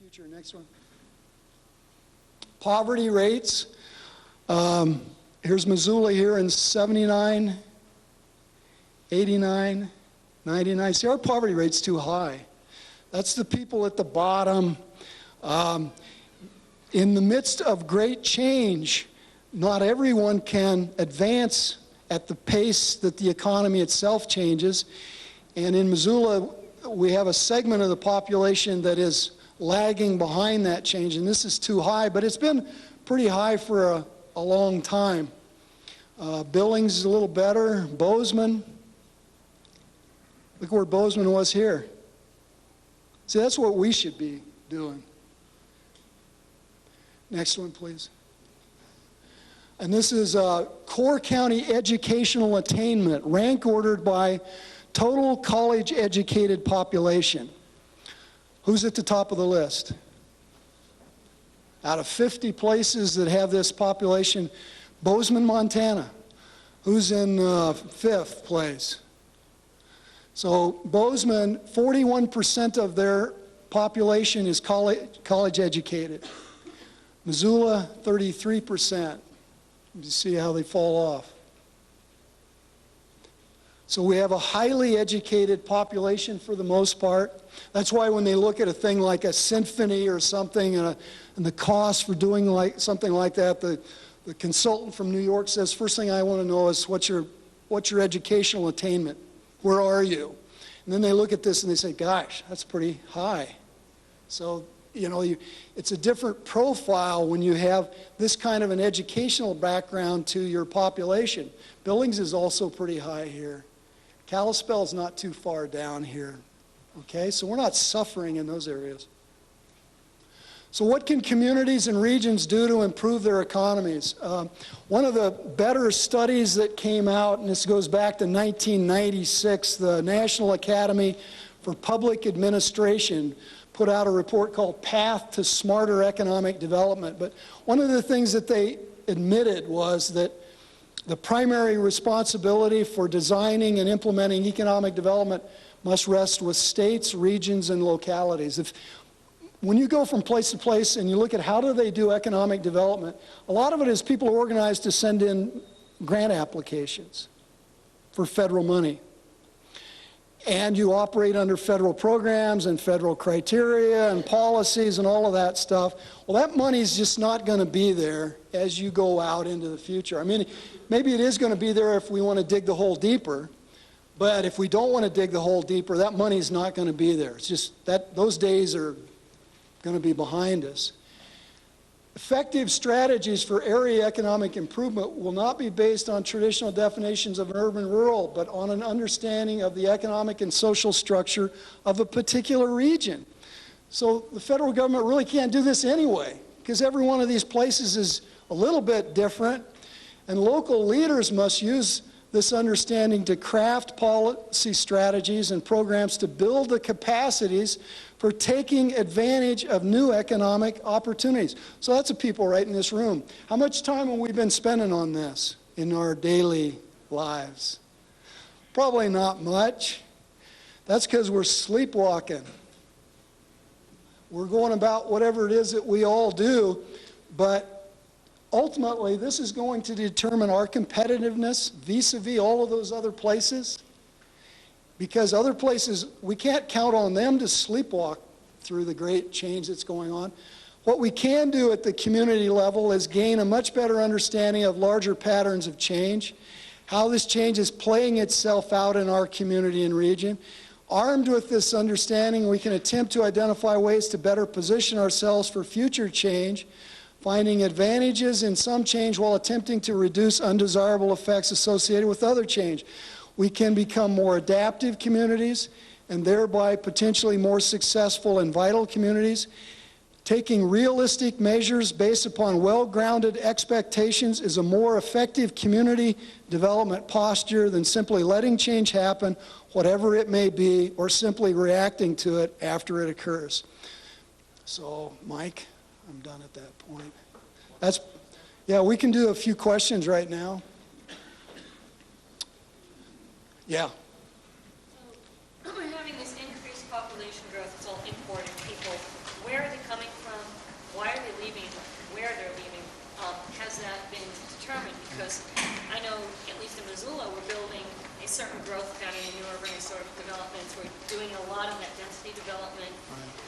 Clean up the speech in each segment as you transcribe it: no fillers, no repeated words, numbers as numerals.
future. Next one. Poverty rates. Here's Missoula here in 79, 89, 99. See, our poverty rate's too high. That's the people at the bottom. In the midst of great change, not everyone can advance at the pace that the economy itself changes. And in Missoula, we have a segment of the population that is lagging behind that change, and this is too high, but it's been pretty high for a long time. Billings is a little better. Bozeman, look where Bozeman was here. See, that's what we should be doing. Next one, please. And this is Core County educational attainment, rank ordered by total college-educated population. Who's at the top of the list? Out of 50 places that have this population, Bozeman, Montana. Who's in fifth place? So Bozeman, 41% of their population is college educated. Missoula, 33%. You see how they fall off. So we have a highly educated population for the most part. That's why when they look at a thing like a symphony or something and the cost for doing something like that, the consultant from New York says, first thing I want to know is what's your educational attainment? Where are you? And then they look at this and they say, gosh, that's pretty high. So, you know, it's a different profile when you have this kind of an educational background to your population. Billings is also pretty high here. Kalispell's not too far down here. Okay, so we're not suffering in those areas. So what can communities and regions do to improve their economies? One of the better studies that came out, and this goes back to 1996, the National Academy for Public Administration put out a report called Path to Smarter Economic Development. But one of the things that they admitted was that the primary responsibility for designing and implementing economic development must rest with states, regions, and localities. When you go from place to place and you look at how do they do economic development, a lot of it is people are organized to send in grant applications for federal money. And you operate under federal programs and federal criteria and policies and all of that stuff. Well, that money's just not going to be there as you go out into the future. I mean, maybe it is going to be there if we want to dig the hole deeper, but if we don't want to dig the hole deeper, that money's not going to be there. It's just that those days are going to be behind us. Effective strategies for area economic improvement will not be based on traditional definitions of urban-rural, but on an understanding of the economic and social structure of a particular region. So the federal government really can't do this anyway, because every one of these places is a little bit different, and local leaders must use this understanding to craft policy strategies and programs to build the capacities for taking advantage of new economic opportunities. So that's the people right in this room. How much time have we been spending on this in our daily lives? Probably not much. That's because we're sleepwalking. We're going about whatever it is that we all do, but ultimately this is going to determine our competitiveness vis-a-vis all of those other places. Because other places, we can't count on them to sleepwalk through the great change that's going on. What we can do at the community level is gain a much better understanding of larger patterns of change, how this change is playing itself out in our community and region. Armed with this understanding, we can attempt to identify ways to better position ourselves for future change, finding advantages in some change while attempting to reduce undesirable effects associated with other change. We can become more adaptive communities and thereby potentially more successful and vital communities. Taking realistic measures based upon well-grounded expectations is a more effective community development posture than simply letting change happen, whatever it may be, or simply reacting to it after it occurs. So, Mike, I'm done at that point. Yeah, we can do a few questions right now. Yeah. So we're having this increased population growth. It's all imported people. Where are they coming because I know, at least in Missoula, we're building a certain growth pattern in new urban sort of developments. We're doing a lot of that density development.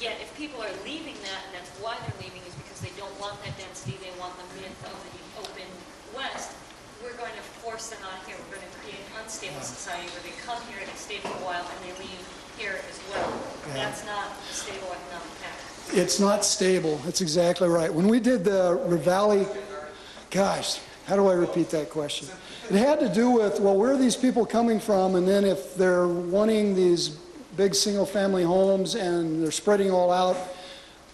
Yet if people are leaving that, and that's why they're leaving, is because they don't want that density, they want the myth of the open West, we're going to force them on here. We're going to create an unstable society where they come here, they stay for a while, and they leave here as well. That's not a stable economic pattern. It's not stable. That's exactly right. When we did the Valley, gosh, how do I repeat that question? It had to do with, well, where are these people coming from? And then if they're wanting these big single-family homes and they're spreading all out,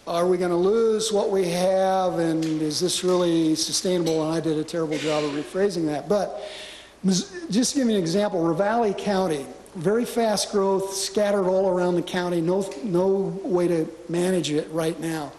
are we going to lose what we have? And is this really sustainable? And I did a terrible job of rephrasing that. But just to give you an example, Ravalli County, very fast growth, scattered all around the county, no way to manage it right now.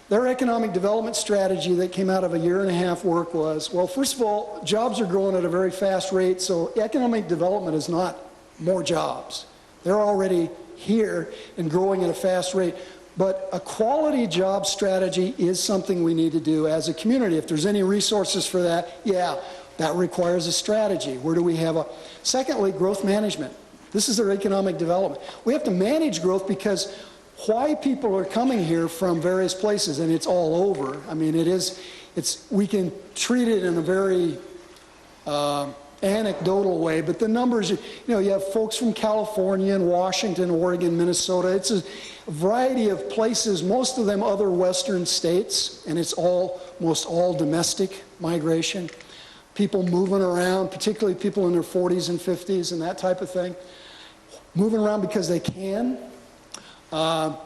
Their economic development strategy that came out of a year-and-a-half work was, well, first of all, jobs are growing at a very fast rate, so economic development is not more jobs. They're already here and growing at a fast rate. But a quality job strategy is something we need to do as a community. If there's any resources for that, yeah, that requires a strategy. Where do we have a... Secondly, growth management. This is their economic development. We have to manage growth because why people are coming here from various places, and it's all over. I mean, we can treat it in a very anecdotal way, but the numbers, you have folks from California and Washington, Oregon, Minnesota. It's a variety of places, most of them other Western states, and it's almost all domestic migration. People moving around, particularly people in their 40s and 50s and that type of thing. Moving around because they can. But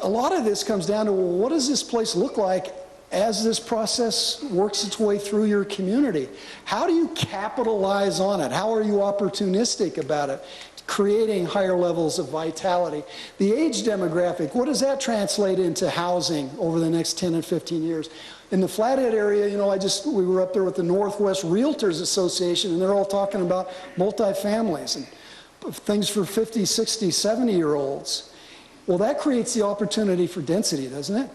a lot of this comes down to, well, what does this place look like as this process works its way through your community? How do you capitalize on it? How are you opportunistic about it? Creating higher levels of vitality. The age demographic, what does that translate into housing over the next 10 and 15 years? In the Flathead area, we were up there with the Northwest Realtors Association, and they're all talking about multifamilies and things for 50, 60, 70-year-olds. Well, that creates the opportunity for density, doesn't it?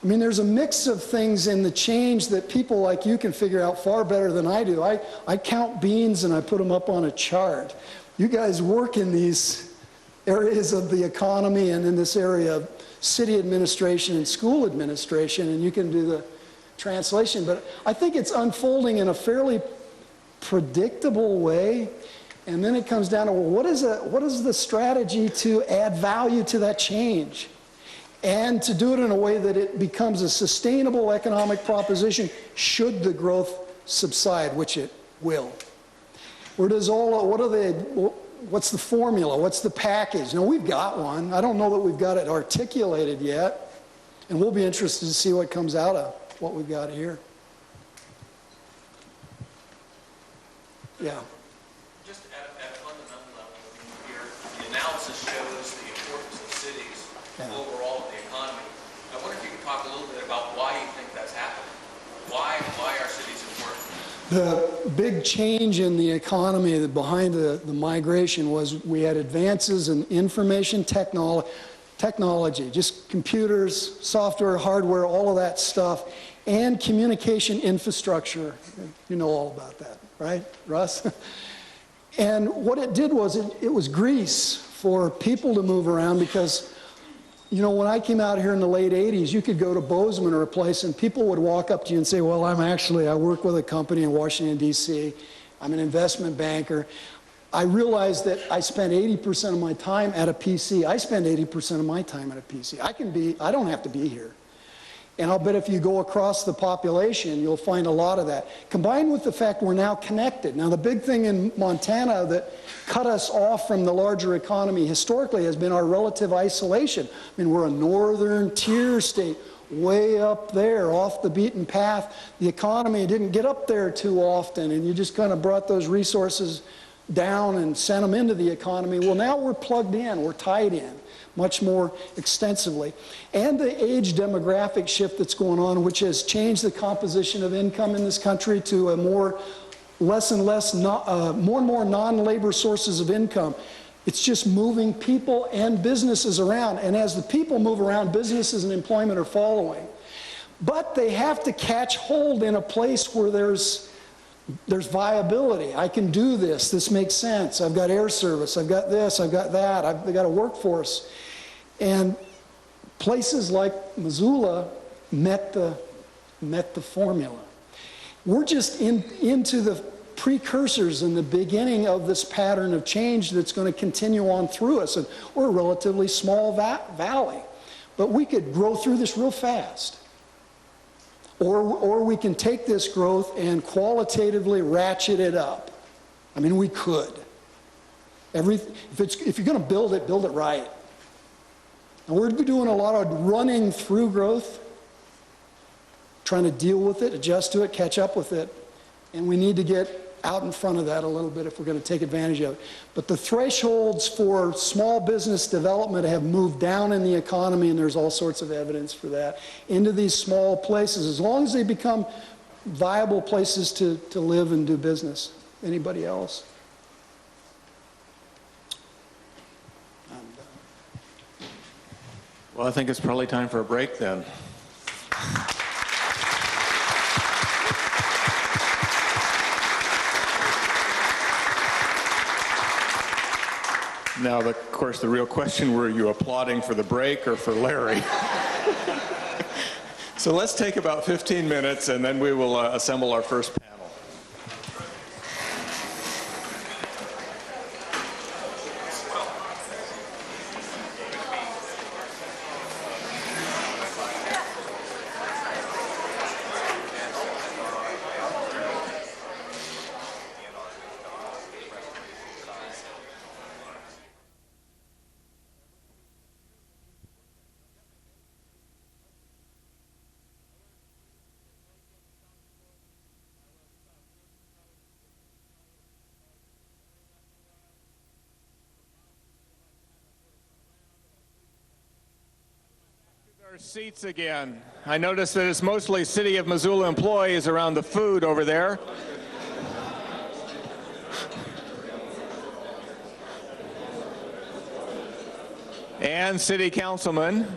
I mean, there's a mix of things in the change that people like you can figure out far better than I do. I count beans and I put them up on a chart. You guys work in these areas of the economy and in this area of city administration and school administration, and you can do the translation. But I think it's unfolding in a fairly predictable way. And then it comes down to, well, what is the strategy to add value to that change? And to do it in a way that it becomes a sustainable economic proposition should the growth subside, which it will. What's the formula? What's the package? Now, we've got one. I don't know that we've got it articulated yet. And we'll be interested to see what comes out of what we've got here. Yeah. Just at a fundamental level, here, the analysis shows the importance of cities overall in the economy. I wonder if you could talk a little bit about why you think that's happening. Why are cities important? The big change in the economy behind the migration was we had advances in information technology, just computers, software, hardware, all of that stuff, and communication infrastructure. You know all about that, right, Russ? And what it did was it was grease for people to move around because, when I came out here in the late 80s, you could go to Bozeman or a place and people would walk up to you and say, well, I work with a company in Washington, D.C. I'm an investment banker. I realized that I spent 80% of my time at a PC. I spend 80% of my time at a PC. I don't have to be here. And I'll bet if you go across the population, you'll find a lot of that. Combined with the fact we're now connected. Now, the big thing in Montana that cut us off from the larger economy historically has been our relative isolation. I mean, we're a northern tier state, way up there, off the beaten path. The economy didn't get up there too often, and you just kind of brought those resources down and sent them into the economy. Well, now we're plugged in, we're tied in much more extensively. And the age demographic shift that's going on, which has changed the composition of income in this country to a more and more non-labor sources of income. It's just moving people and businesses around. And as the people move around, businesses and employment are following. But they have to catch hold in a place where there's viability. I can do this. This makes sense. I've got air service. I've got this. I've got that. I've got a workforce. And places like Missoula met the formula. We're just into the precursors and the beginning of this pattern of change that's going to continue on through us. And we're a relatively small valley, but we could grow through this real fast. Or we can take this growth and qualitatively ratchet it up. I mean, we could. If you're going to build it right. And we're doing a lot of running through growth, trying to deal with it, adjust to it, catch up with it. And we need to get out in front of that a little bit if we're going to take advantage of it. But the thresholds for small business development have moved down in the economy, and there's all sorts of evidence for that, into these small places, as long as they become viable places to live and do business. Anybody else? Well, I think it's probably time for a break then. Now, of course, the real question, were you applauding for the break or for Larry? So let's take about 15 minutes, and then we will assemble our first panel. Seats again. I notice that it's mostly City of Missoula employees around the food over there. And city councilmen.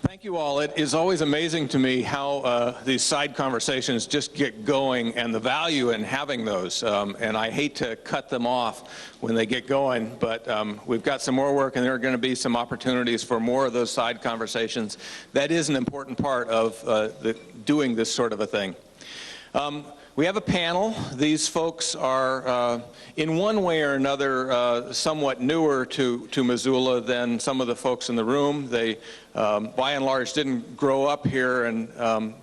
Thank you all. It is always amazing to me how these side conversations just get going, and the value in having those. And I hate to cut them off when they get going, but we've got some more work, and there are going to be some opportunities for more of those side conversations. That is an important part of doing this sort of a thing. We have a panel. These folks are, in one way or another, somewhat newer to Missoula than some of the folks in the room. They, by and large, didn't grow up here,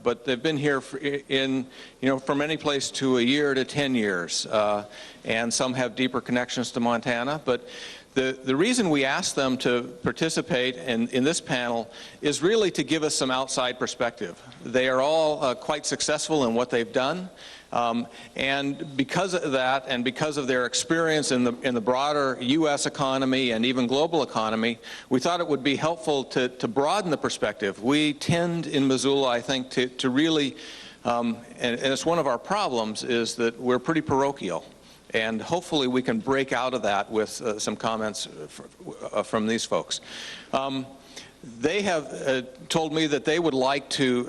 but they've been here from any place to a year to 10 years, and some have deeper connections to Montana. But the reason we asked them to participate in this panel is really to give us some outside perspective. They are all quite successful in what they've done. And because of that, and because of their experience in the broader U.S. economy and even global economy, we thought it would be helpful to broaden the perspective. We tend in Missoula, I think, to really, and it's one of our problems, is that we're pretty parochial. And hopefully we can break out of that with some comments from these folks. They have told me that they would like to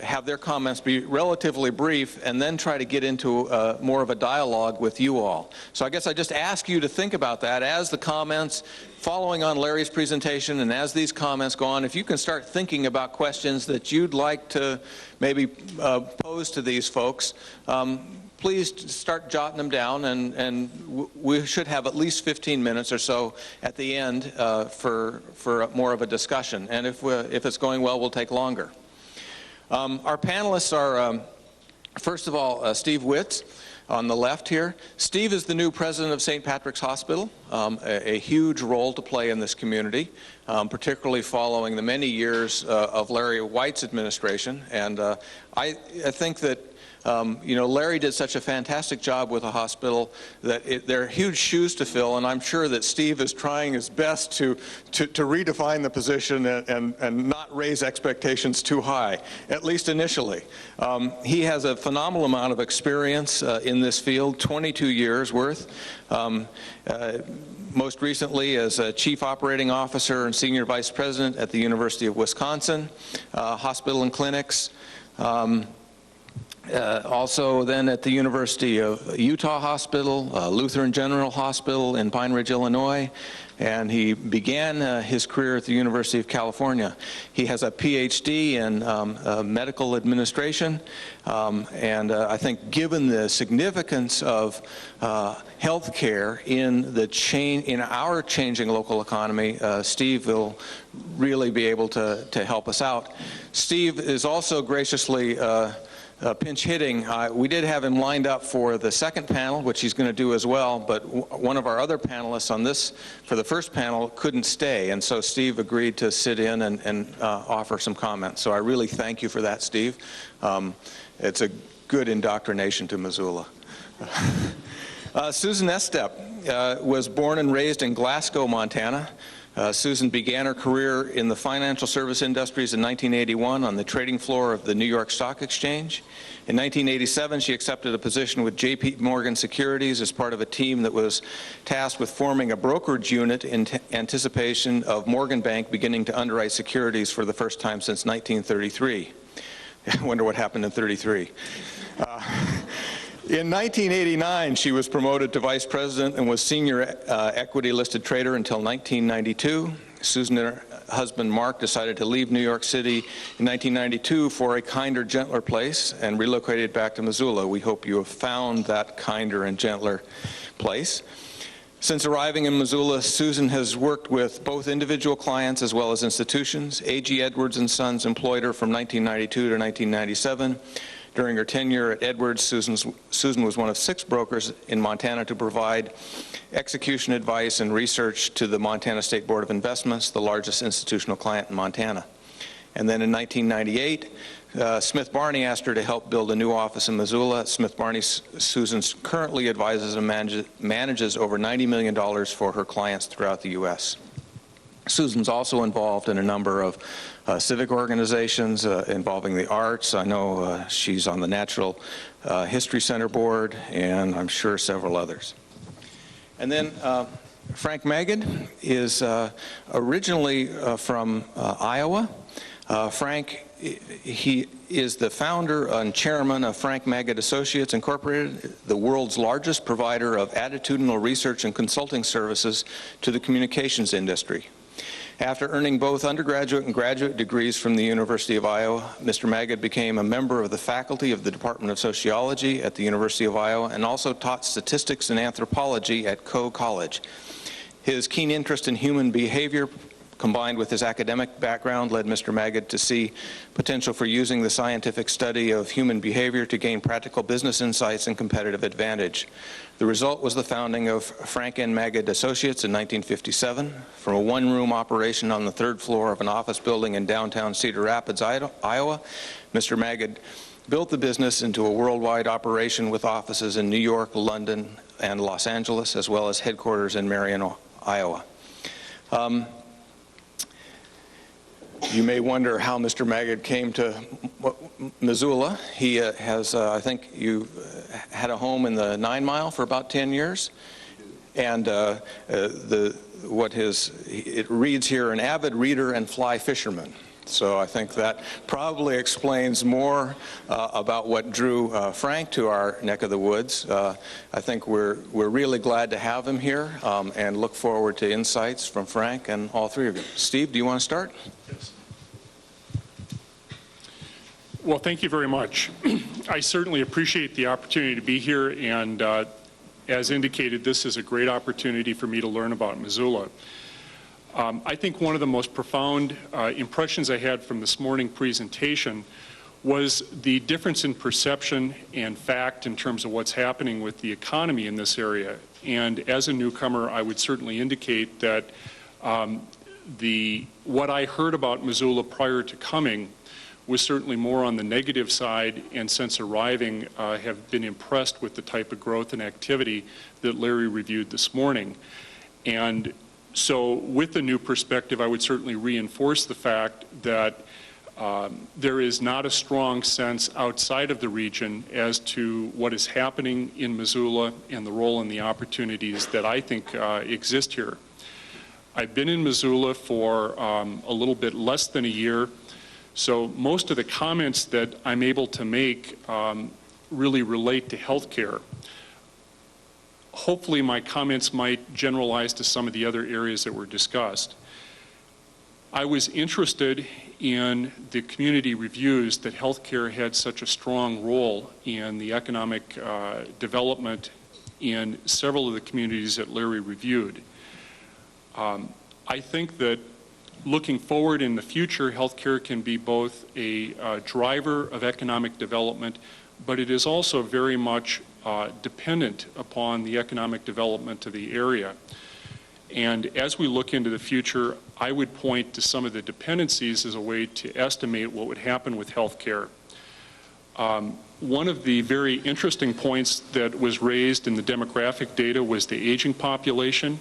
have their comments be relatively brief and then try to get into more of a dialogue with you all. So I guess I just ask you to think about that as the comments, following on Larry's presentation, and as these comments go on, if you can start thinking about questions that you'd like to maybe pose to these folks, please start jotting them down, and we should have at least 15 minutes or so at the end for more of a discussion. And if it's going well, we'll take longer. Our panelists are, first of all, Steve Witz on the left here. Steve is the new president of St. Patrick's Hospital, a huge role to play in this community, particularly following the many years of Larry White's administration. And I think that You know, Larry did such a fantastic job with the hospital that they're huge shoes to fill, and I'm sure that Steve is trying his best to redefine the position and not raise expectations too high, at least initially. He has a phenomenal amount of experience in this field, 22 years worth. Most recently as a Chief Operating Officer and Senior Vice President at the University of Wisconsin Hospital and Clinics. Also then at the University of Utah Hospital, Lutheran General Hospital in Pine Ridge, Illinois, and he began his career at the University of California. He has a PhD in medical administration, and I think given the significance of health care in our changing local economy, Steve will really be able to help us out. Steve is also graciously pinch hitting. We did have him lined up for the second panel, which he's going to do as well, but one of our other panelists on this, for the first panel, couldn't stay, and so Steve agreed to sit in and offer some comments. So I really thank you for that, Steve. It's a good indoctrination to Missoula. Susan Estep was born and raised in Glasgow, Montana. Susan began her career in the financial service industries in 1981 on the trading floor of the New York Stock Exchange. In 1987, she accepted a position with J.P. Morgan Securities as part of a team that was tasked with forming a brokerage unit in anticipation of Morgan Bank beginning to underwrite securities for the first time since 1933. I wonder what happened in 33. In 1989, she was promoted to vice president and was senior equity-listed trader until 1992. Susan and her husband, Mark, decided to leave New York City in 1992 for a kinder, gentler place and relocated back to Missoula. We hope you have found that kinder and gentler place. Since arriving in Missoula, Susan has worked with both individual clients as well as institutions. A.G. Edwards & Sons employed her from 1992 to 1997. During her tenure at Edwards, Susan was one of 6 brokers in Montana to provide execution advice and research to the Montana State Board of Investments, the largest institutional client in Montana. And then in 1998, Smith Barney asked her to help build a new office in Missoula. At Smith Barney, Susan currently advises and manages over $90 million for her clients throughout the U.S. Susan's also involved in a number of civic organizations involving the arts. I know she's on the Natural History Center board, and I'm sure several others. And then Frank Magid is originally from Iowa. Frank, he is the founder and chairman of Frank Magid Associates Incorporated, the world's largest provider of attitudinal research and consulting services to the communications industry. After earning both undergraduate and graduate degrees from the University of Iowa, Mr. Magid became a member of the faculty of the Department of Sociology at the University of Iowa and also taught statistics and anthropology at Coe College. His keen interest in human behavior combined with his academic background led Mr. Magid to see potential for using the scientific study of human behavior to gain practical business insights and competitive advantage. The result was the founding of Frank N. Magid Associates in 1957. From a one-room operation on the 3rd floor of an office building in downtown Cedar Rapids, Iowa, Mr. Magid built the business into a worldwide operation with offices in New York, London, and Los Angeles, as well as headquarters in Marion, Iowa. You may wonder how Mr. Magid came to Missoula. He has, I think you had a home in the 9 Mile for about 10 years. And it reads here, an avid reader and fly fisherman. So I think that probably explains more about what drew Frank to our neck of the woods. I think we're really glad to have him here and look forward to insights from Frank and all 3 of you. Steve, do you want to start? Yes. Well, thank you very much. I certainly appreciate the opportunity to be here, and as indicated, this is a great opportunity for me to learn about Missoula. I think one of the most profound impressions I had from this morning presentation was the difference in perception and fact in terms of what's happening with the economy in this area. And as a newcomer, I would certainly indicate that what I heard about Missoula prior to coming was certainly more on the negative side, and since arriving have been impressed with the type of growth and activity that Larry reviewed this morning. And so with the new perspective, I would certainly reinforce the fact that there is not a strong sense outside of the region as to what is happening in Missoula and the role and the opportunities that I think exist here. I've been in Missoula for a little bit less than a year, so most of the comments that I'm able to make really relate to healthcare. Hopefully my comments might generalize to some of the other areas that were discussed. I was interested in the community reviews that healthcare had such a strong role in the economic development in several of the communities that Larry reviewed. I think that looking forward in the future, healthcare can be both a driver of economic development, but it is also very much dependent upon the economic development of the area. And as we look into the future, I would point to some of the dependencies as a way to estimate what would happen with healthcare. One of the very interesting points that was raised in the demographic data was the aging population.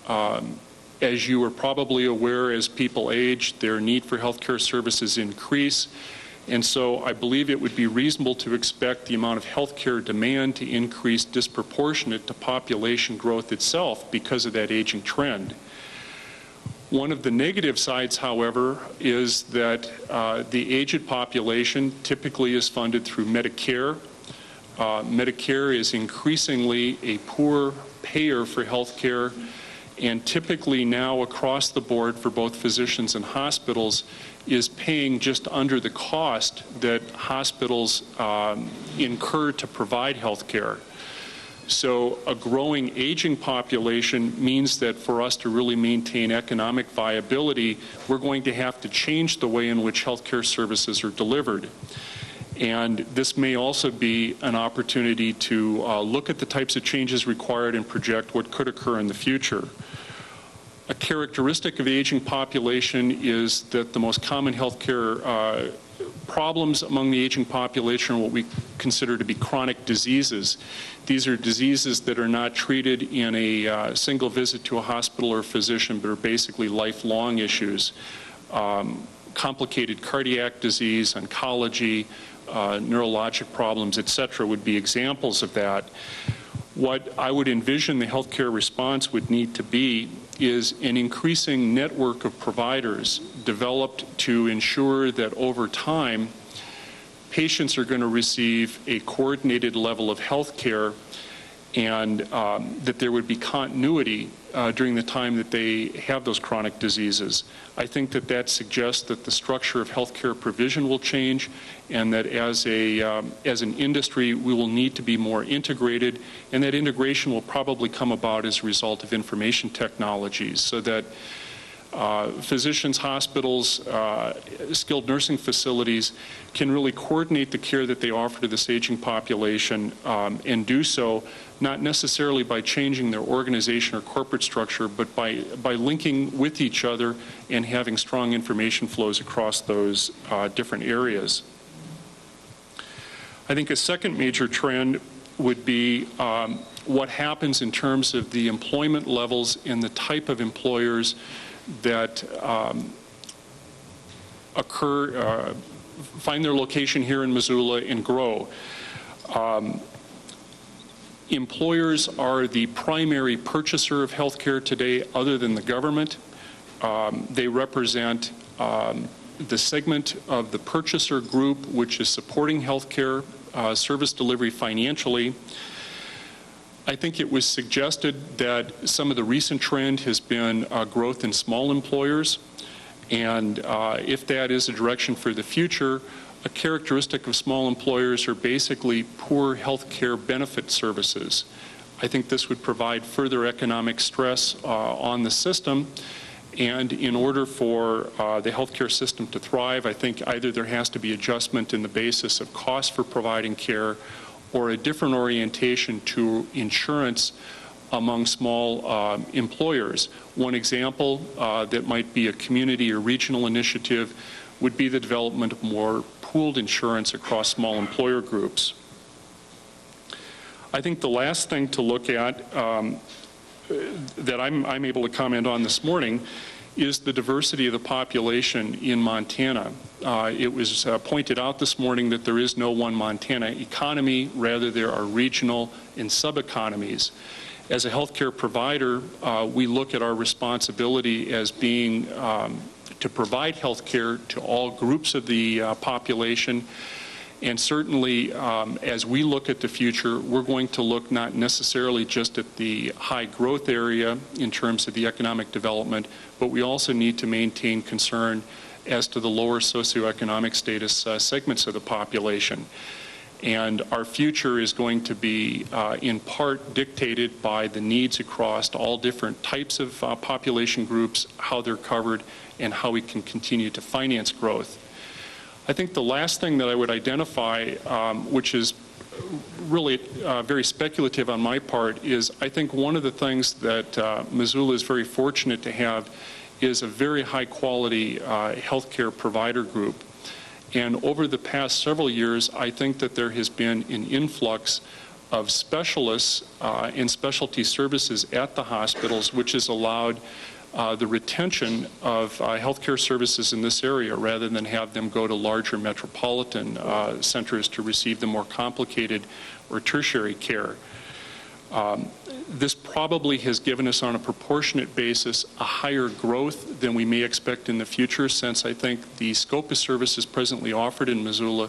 As you are probably aware, as people age, their need for healthcare services increase. And so I believe it would be reasonable to expect the amount of healthcare demand to increase disproportionate to population growth itself because of that aging trend. One of the negative sides, however, is that the aged population typically is funded through Medicare. Medicare is increasingly a poor payer for healthcare, and typically now across the board for both physicians and hospitals is paying just under the cost that hospitals incur to provide health care. So a growing aging population means that for us to really maintain economic viability, we're going to have to change the way in which healthcare services are delivered. And this may also be an opportunity to look at the types of changes required and project what could occur in the future. A characteristic of the aging population is that the most common healthcare problems among the aging population are what we consider to be chronic diseases. These are diseases that are not treated in a single visit to a hospital or physician, but are basically lifelong issues. Complicated cardiac disease, oncology, neurologic problems, etc., would be examples of that. What I would envision the healthcare response would need to be is an increasing network of providers developed to ensure that over time patients are going to receive a coordinated level of health care, and that there would be continuity during the time that they have those chronic diseases. I think that that suggests that the structure of healthcare provision will change, and that as an industry we will need to be more integrated, and that integration will probably come about as a result of information technologies, so that physicians, hospitals, skilled nursing facilities can really coordinate the care that they offer to this aging population, and do so not necessarily by changing their organization or corporate structure, but by linking with each other and having strong information flows across those different areas. I think a second major trend would be what happens in terms of the employment levels and the type of employers that find their location here in Missoula and grow. Employers are the primary purchaser of health care today other than the government. They represent the segment of the purchaser group which is supporting health care service delivery financially. I think it was suggested that some of the recent trend has been growth in small employers, and if that is a direction for the future, a characteristic of small employers are basically poor health care benefit services. I think this would provide further economic stress on the system, and in order for the healthcare system to thrive, I think either there has to be adjustment in the basis of cost for providing care, or a different orientation to insurance among small employers. One example that might be a community or regional initiative would be the development of more pooled insurance across small employer groups. I think the last thing to look at that I'm able to comment on this morning is the diversity of the population in Montana. It was pointed out this morning that there is no one Montana economy, rather there are regional and sub-economies. As a healthcare provider, we look at our responsibility as being to provide healthcare to all groups of the population. And certainly, as we look at the future, we're going to look not necessarily just at the high growth area in terms of the economic development, but we also need to maintain concern as to the lower socioeconomic status segments of the population. And our future is going to be in part dictated by the needs across all different types of population groups, how they're covered, and how we can continue to finance growth. I think the last thing that I would identify, which is really very speculative on my part, is I think one of the things that Missoula is very fortunate to have is a very high quality healthcare provider group. And over the past several years, I think that there has been an influx of specialists and specialty services at the hospitals, which has allowed the retention of healthcare services in this area rather than have them go to larger metropolitan centers to receive the more complicated or tertiary care. This probably has given us on a proportionate basis a higher growth than we may expect in the future, since I think the scope of services presently offered in Missoula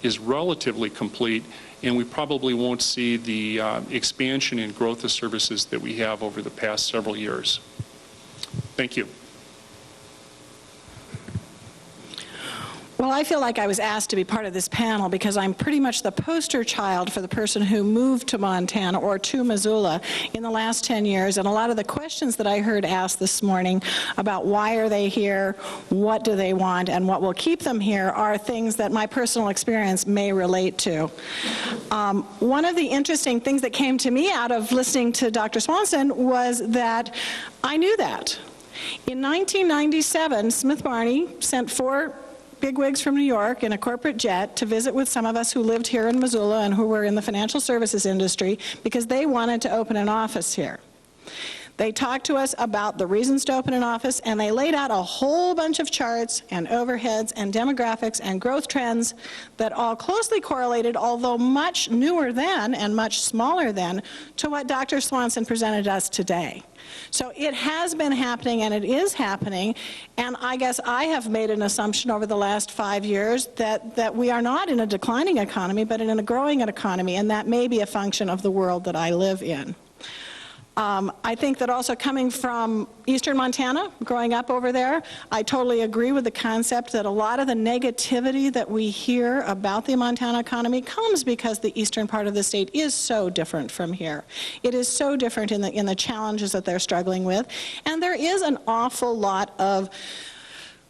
is relatively complete, and we probably won't see the expansion and growth of services that we have over the past several years. Thank you. Well, I feel like I was asked to be part of this panel because I'm pretty much the poster child for the person who moved to Montana or to Missoula in the last 10 years. And a lot of the questions that I heard asked this morning about why are they here, what do they want, and what will keep them here are things that my personal experience may relate to. One of the interesting things that came to me out of listening to Dr. Swanson was that I knew that. In 1997, Smith Barney sent 4 bigwigs from New York in a corporate jet to visit with some of us who lived here in Missoula and who were in the financial services industry because they wanted to open an office here. They talked to us about the reasons to open an office, and they laid out a whole bunch of charts and overheads and demographics and growth trends that all closely correlated, although much newer then and much smaller then, to what Dr. Swanson presented us today. So it has been happening, and it is happening, and I guess I have made an assumption over the last 5 years that we are not in a declining economy, but in a growing economy, and that may be a function of the world that I live in. I think that also coming from eastern Montana, growing up over there, I totally agree with the concept that a lot of the negativity that we hear about the Montana economy comes because the eastern part of the state is so different from here. It is so different in the challenges that they're struggling with, and there is an awful lot of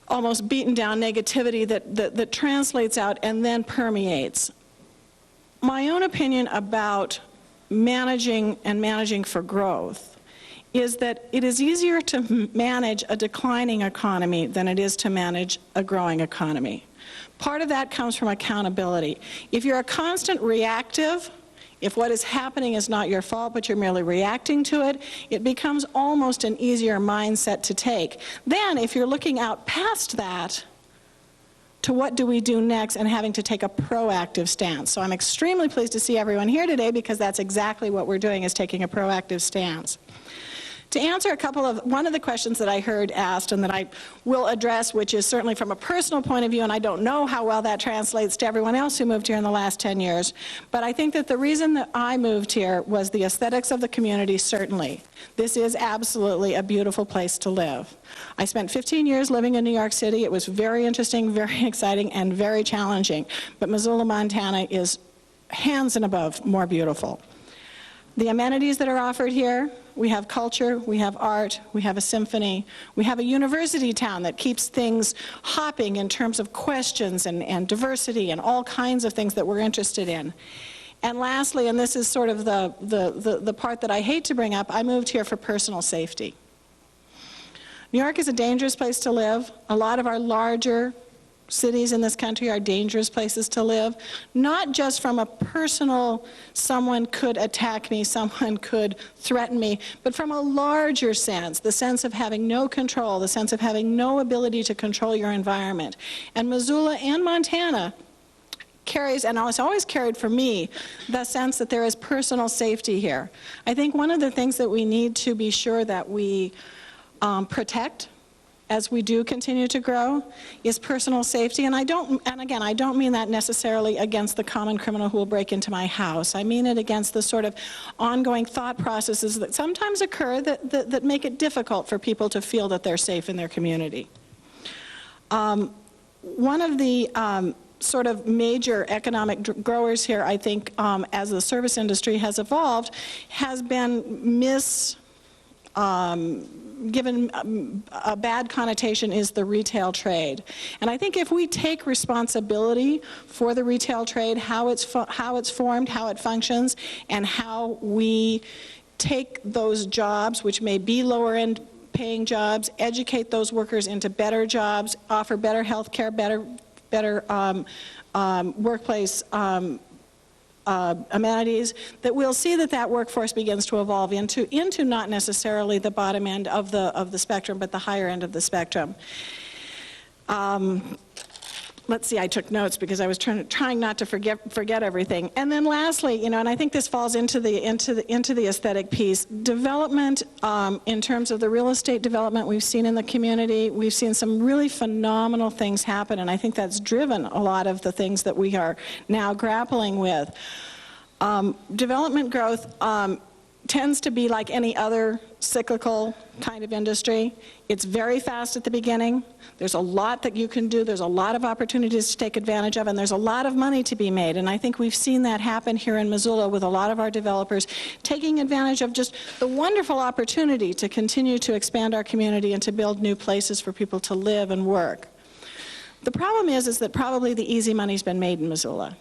almost beaten down negativity that translates out and then permeates. My own opinion about managing for growth is that it is easier to manage a declining economy than it is to manage a growing economy. Part of that comes from accountability. If you're a constant reactive, if what is happening is not your fault but you're merely reacting to it, it becomes almost an easier mindset to take. Then if you're looking out past that to what do we do next and having to take a proactive stance. So I'm extremely pleased to see everyone here today because that's exactly what we're doing, is taking a proactive stance. To answer one of the questions that I heard asked and that I will address, which is certainly from a personal point of view, and I don't know how well that translates to everyone else who moved here in the last 10 years, but I think that the reason that I moved here was the aesthetics of the community, certainly. This is absolutely a beautiful place to live. I spent 15 years living in New York City. It was very interesting, very exciting, and very challenging, but Missoula, Montana is hands and above more beautiful. The amenities that are offered here, we have culture, we have art, we have a symphony, we have a university town that keeps things hopping in terms of questions and diversity and all kinds of things that we're interested in. And lastly, and this is sort of the part that I hate to bring up, I moved here for personal safety. New York is a dangerous place to live. A lot of our larger cities in this country are dangerous places to live, not just from a personal, someone could attack me, someone could threaten me, but from a larger sense, the sense of having no control, the sense of having no ability to control your environment. And Missoula and Montana carries, and it's always carried for me, the sense that there is personal safety here. I think one of the things that we need to be sure that we protect as we do continue to grow is personal safety. And again, I don't mean that necessarily against the common criminal who will break into my house. I mean it against the sort of ongoing thought processes that sometimes occur that make it difficult for people to feel that they're safe in their community. One of the sort of major economic growers here, I think, as the service industry has evolved, has been given a bad connotation is the retail trade. And I think if we take responsibility for the retail trade, how it's formed, how it functions, and how we take those jobs, which may be lower end paying jobs, educate those workers into better jobs, offer better health care, better workplace amenities, that we'll see that workforce begins to evolve into not necessarily the bottom end of the spectrum, but the higher end of the spectrum. Let's see, I took notes because I was trying not to forget everything. And then lastly, and I think this falls into the aesthetic piece, development in terms of the real estate development we've seen in the community. We've seen some really phenomenal things happen, and I think that's driven a lot of the things that we are now grappling with. Development growth tends to be like any other cyclical kind of industry. It's very fast at the beginning. There's a lot that you can do. There's a lot of opportunities to take advantage of, and there's a lot of money to be made. And I think we've seen that happen here in Missoula with a lot of our developers taking advantage of just the wonderful opportunity to continue to expand our community and to build new places for people to live and work. The problem is that probably the easy money's been made in Missoula.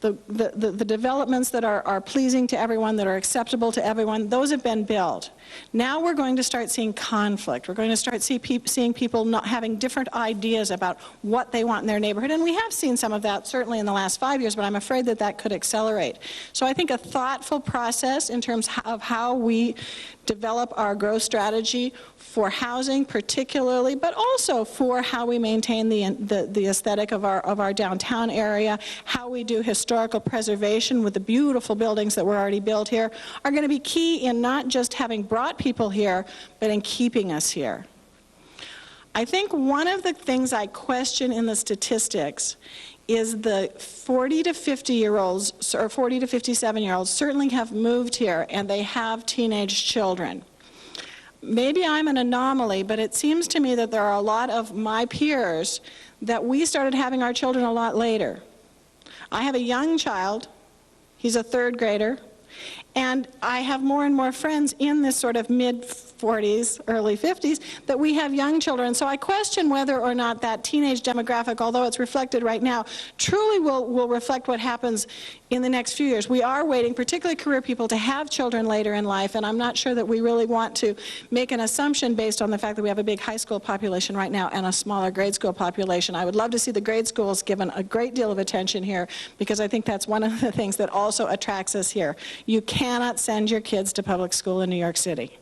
The developments that are pleasing to everyone, that are acceptable to everyone, those have been built. Now we're going to start seeing conflict. We're going to start seeing people not having different ideas about what they want in their neighborhood. And we have seen some of that certainly in the last 5 years, but I'm afraid that could accelerate. So I think a thoughtful process in terms of how we develop our growth strategy for housing particularly, but also for how we maintain the aesthetic of our downtown area, how we do historical preservation with the beautiful buildings that were already built here, are going to be key in not just having brought people here, but in keeping us here. I think one of the things I question in the statistics is the 40 to 50-year-olds, or 40 to 57-year-olds certainly have moved here and they have teenage children. Maybe I'm an anomaly, but it seems to me that there are a lot of my peers that we started having our children a lot later. I have a young child, he's a third grader, and I have more and more friends in this sort of mid-40s, early 50s, that we have young children. So I question whether or not that teenage demographic, although it's reflected right now, truly will reflect what happens in the next few years. We are waiting, particularly career people, to have children later in life, and I'm not sure that we really want to make an assumption based on the fact that we have a big high school population right now and a smaller grade school population. I would love to see the grade schools given a great deal of attention here, because I think that's one of the things that also attracts us here. You cannot send your kids to public school in New York City.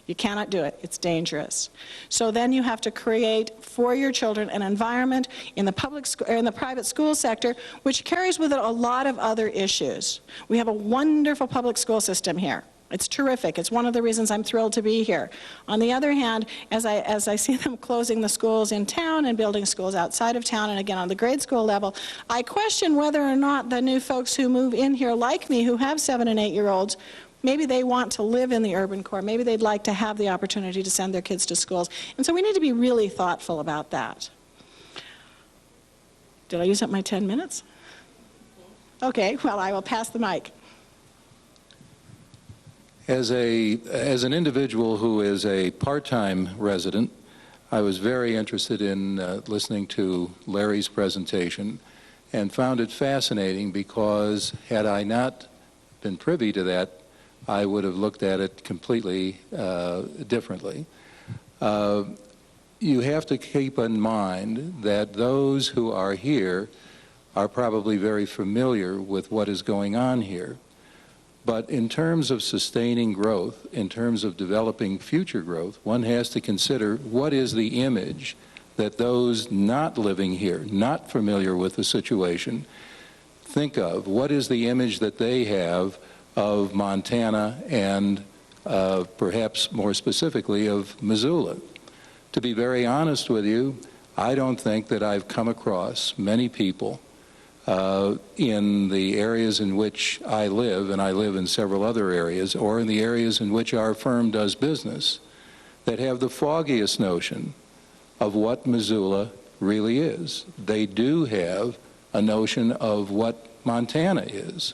You cannot do it. It's dangerous. So then you have to create for your children an environment in the private school sector which carries with it a lot of other issues. We have a wonderful public school system here. It's terrific. It's one of the reasons I'm thrilled to be here. On the other hand, as I see them closing the schools in town and building schools outside of town, and again on the grade school level, I question whether or not the new folks who move in here like me, who have 7- and 8-year-olds, maybe they want to live in the urban core. Maybe they'd like to have the opportunity to send their kids to schools. And so we need to be really thoughtful about that. Did I use up my 10 minutes? Okay, well, I will pass the mic. As an individual who is a part-time resident, I was very interested in listening to Larry's presentation and found it fascinating because had I not been privy to that, I would have looked at it completely differently. you have to keep in mind that those who are here are probably very familiar with what is going on here. But in terms of sustaining growth, in terms of developing future growth, one has to consider what is the image that those not living here, not familiar with the situation, think of. What is the image that they have of Montana and perhaps more specifically of Missoula? To be very honest with you, I don't think that I've come across many people in the areas in which I live, and I live in several other areas, or in the areas in which our firm does business, that have the foggiest notion of what Missoula really is. They do have a notion of what Montana is.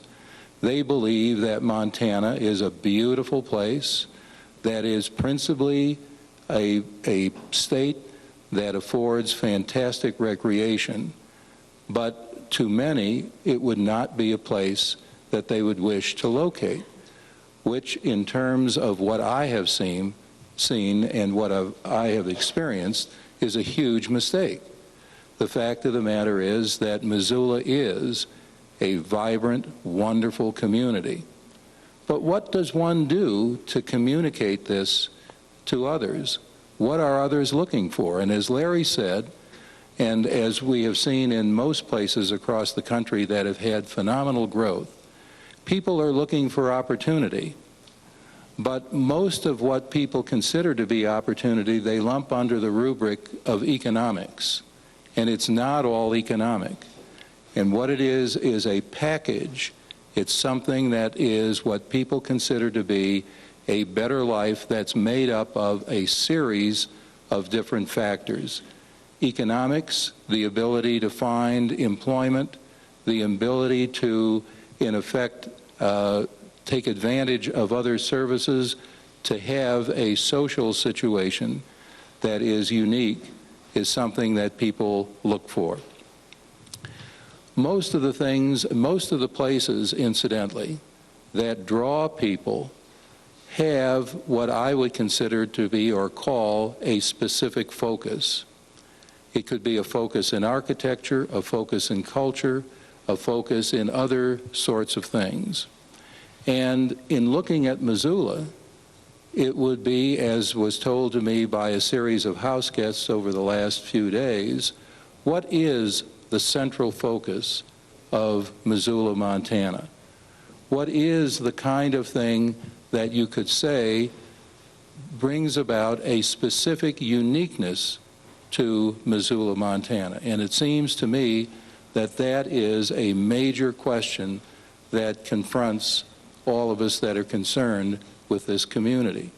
They believe that Montana is a beautiful place, that is principally a state that affords fantastic recreation, but to many, it would not be a place that they would wish to locate, which in terms of what I have seen and what I have experienced is a huge mistake. The fact of the matter is that Missoula is a vibrant, wonderful community. But what does one do to communicate this to others? What are others looking for? And as Larry said, and as we have seen in most places across the country that have had phenomenal growth, people are looking for opportunity. But most of what people consider to be opportunity, they lump under the rubric of economics. And it's not all economic. And what it is a package. It's something that is what people consider to be a better life that's made up of a series of different factors. Economics, the ability to find employment, the ability to, in effect, take advantage of other services, to have a social situation that is unique, is something that people look for. Most of the places, incidentally, that draw people have what I would consider to be or call a specific focus. It could be a focus in architecture, a focus in culture, a focus in other sorts of things. And in looking at Missoula, it would be, as was told to me by a series of house guests over the last few days, what is the central focus of Missoula, Montana? What is the kind of thing that you could say brings about a specific uniqueness to Missoula, Montana? And it seems to me that that is a major question that confronts all of us that are concerned with this community.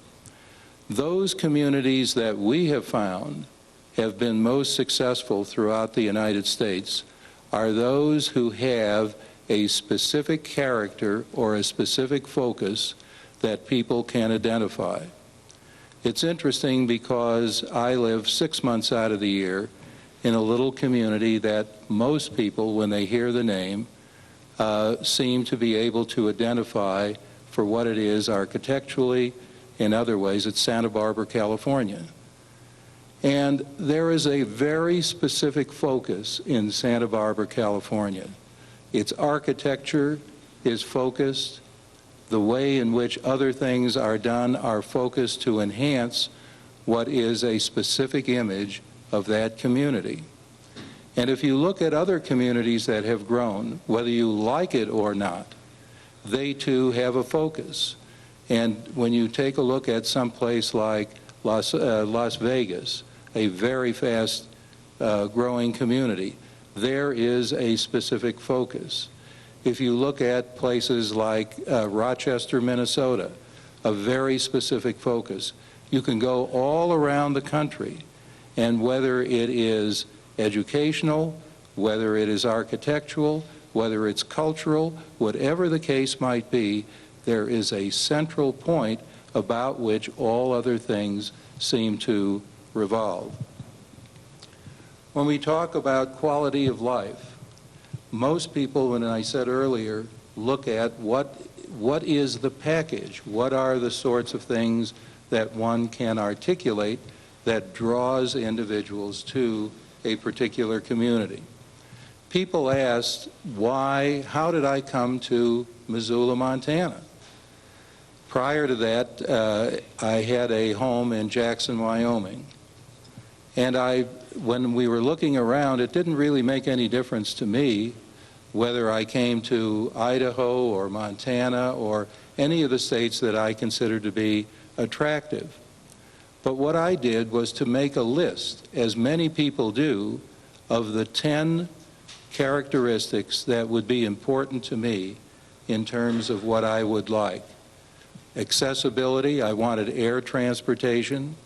Those communities that we have found have been most successful throughout the United States are those who have a specific character or a specific focus that people can identify. It's interesting because I live 6 months out of the year in a little community that most people, when they hear the name, seem to be able to identify for what it is architecturally, in other ways. It's Santa Barbara, California. And there is a very specific focus in Santa Barbara, California. Its architecture is focused. The way in which other things are done are focused to enhance what is a specific image of that community. And if you look at other communities that have grown, whether you like it or not, they too have a focus. And when you take a look at some place like Las Vegas, a very fast growing community, there is a specific focus. If you look at places like Rochester, Minnesota, a very specific focus. You can go all around the country, and whether it is educational, whether it is architectural, whether it's cultural, whatever the case might be, there is a central point about which all other things seem to revolve. When we talk about quality of life, most people, and I said earlier, look at what is the package? What are the sorts of things that one can articulate that draws individuals to a particular community. People asked, how did I come to Missoula, Montana? Prior to that, I had a home in Jackson, Wyoming. And when we were looking around, it didn't really make any difference to me whether I came to Idaho or Montana or any of the states that I considered to be attractive. But what I did was to make a list, as many people do, of the 10 characteristics that would be important to me in terms of what I would like. Accessibility, I wanted air transportation,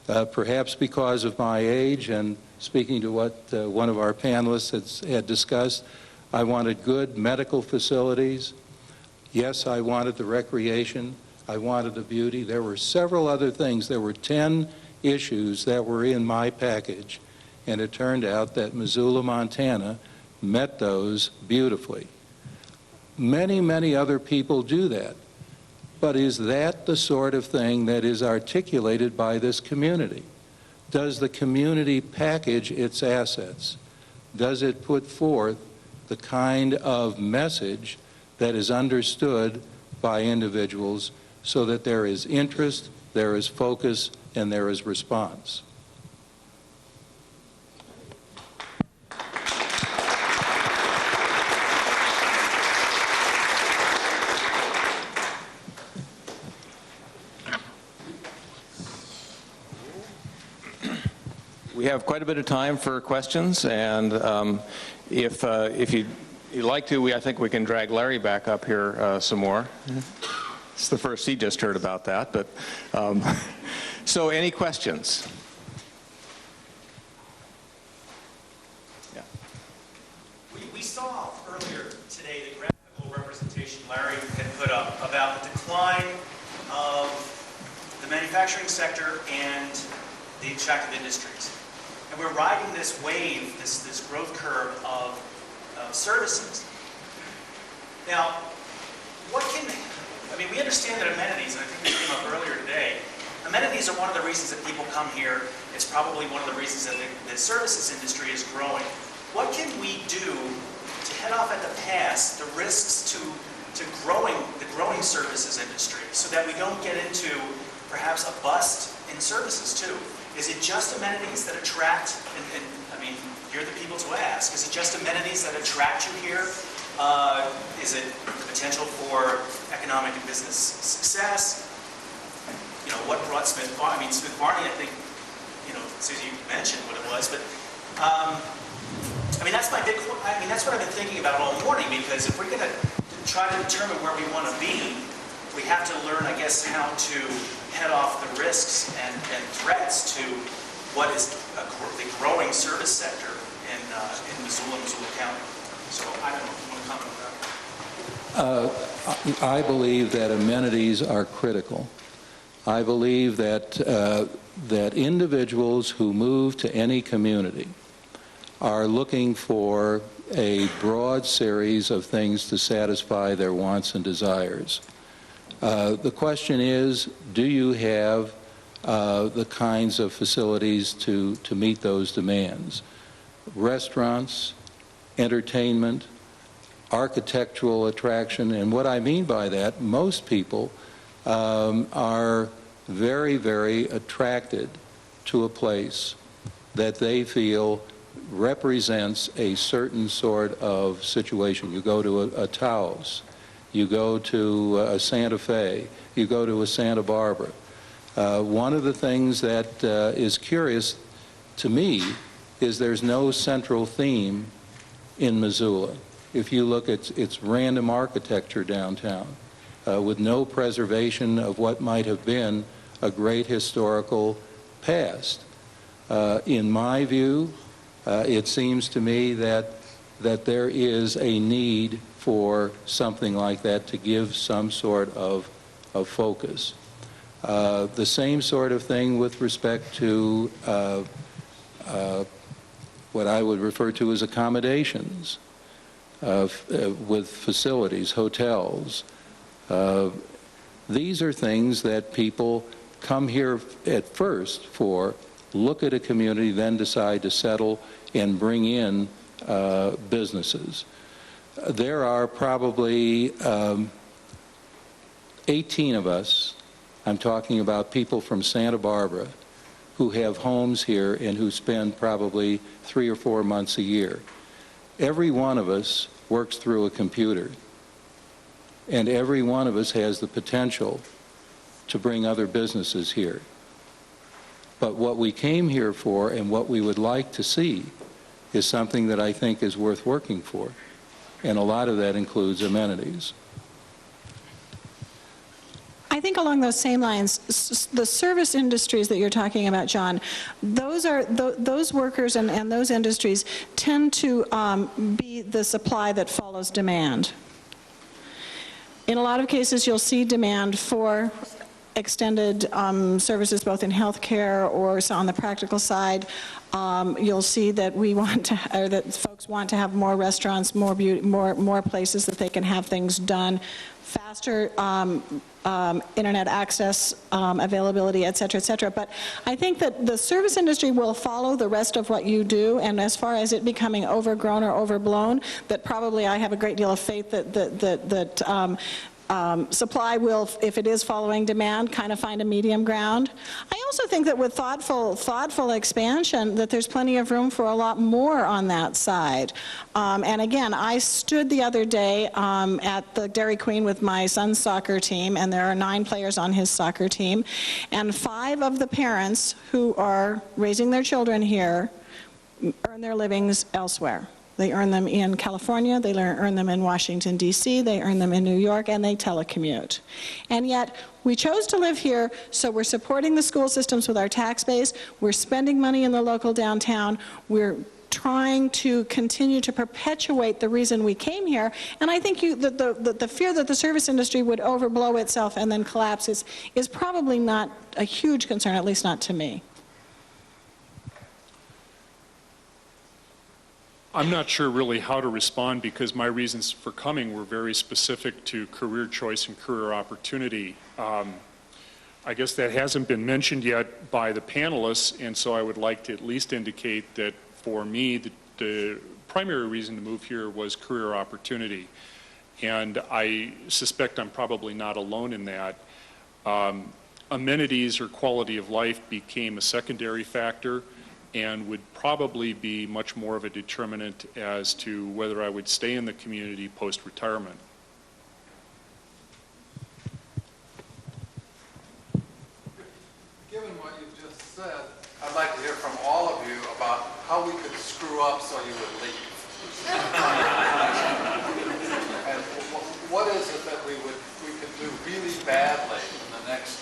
perhaps because of my age and speaking to what one of our panelists had discussed, I wanted good medical facilities. Yes, I wanted the recreation. I wanted the beauty. There were several other things. There were 10 issues that were in my package, and it turned out that Missoula, Montana met those beautifully. Many, many other people do that. But is that the sort of thing that is articulated by this community? Does the community package its assets? Does it put forth the kind of message that is understood by individuals so that there is interest, there is focus, and there is response? We have quite a bit of time for questions, and if you'd like to, I think we can drag Larry back up here some more. It's the first he just heard about that, but so any questions? Yeah. We saw earlier today the graphical representation Larry had put up about the decline of the manufacturing sector and the extractive industries. And we're riding this wave, this growth curve of services. Now, we understand that amenities, and I think this came up earlier today, amenities are one of the reasons that people come here. It's probably one of the reasons that the services industry is growing. What can we do to head off at the pass the risks to the growing services industry so that we don't get into perhaps a bust in services too? Is it just amenities that attract, and you're the people to ask, is it just amenities that attract you here? Is it the potential for economic and business success? What brought Smith Barney? Smith Barney, I think, Susie, you mentioned what it was, but that's my big, that's what I've been thinking about all morning, because if we're going to try to determine where we want to be, we have to learn, I guess, how to head off the risks and threats to what is the growing service sector in Missoula County. So I don't know if you want to comment on that. I believe that amenities are critical. I believe that that individuals who move to any community are looking for a broad series of things to satisfy their wants and desires. The question is, do you have the kinds of facilities to meet those demands? Restaurants, entertainment, architectural attraction, and what I mean by that, most people are very, very attracted to a place that they feel represents a certain sort of situation. You go to a Taos, you go to a Santa Fe, you go to a Santa Barbara. One of the things that is curious to me is there's no central theme in Missoula. If you look at its random architecture downtown, with no preservation of what might have been a great historical past. In my view, it seems to me that there is a need for something like that to give some sort of focus. The same sort of thing with respect to what I would refer to as accommodations, with facilities, hotels. These are things that people come here at first for look at a community, then decide to settle and bring in businesses. There are probably 18 of us, I'm talking about people from Santa Barbara, who have homes here and who spend probably 3 or 4 months a year. Every one of us works through a computer, and every one of us has the potential to bring other businesses here. But what we came here for and what we would like to see is something that I think is worth working for, and a lot of that includes amenities. I think along those same lines, the service industries that you're talking about, John, those workers and those industries tend to be the supply that follows demand. In a lot of cases, you'll see demand for extended services both in healthcare or on the practical side. You'll see that that folks want to have more restaurants, more places that they can have things done, faster internet access, availability, et cetera, et cetera. But I think that the service industry will follow the rest of what you do, and as far as it becoming overgrown or overblown, that probably I have a great deal of faith that supply will, if it is following demand, kind of find a medium ground. I also think that with thoughtful expansion, that there's plenty of room for a lot more on that side. And again, I stood the other day at the Dairy Queen with my son's soccer team, and there are 9 players on his soccer team, and 5 of the parents who are raising their children here earn their livings elsewhere. They earn them in California, they earn them in Washington, D.C., they earn them in New York, and they telecommute. And yet, we chose to live here, so we're supporting the school systems with our tax base, we're spending money in the local downtown, we're trying to continue to perpetuate the reason we came here, and I think the fear that the service industry would overblow itself and then collapse is probably not a huge concern, at least not to me. I'm not sure really how to respond because my reasons for coming were very specific to career choice and career opportunity. I guess that hasn't been mentioned yet by the panelists, and so I would like to at least indicate that for me, the primary reason to move here was career opportunity. And I suspect I'm probably not alone in that. Amenities or quality of life became a secondary factor and would probably be much more of a determinant as to whether I would stay in the community post-retirement. Given what you've just said, I'd like to hear from all of you about how we could screw up so you would leave. And what is it that we could do really badly in the next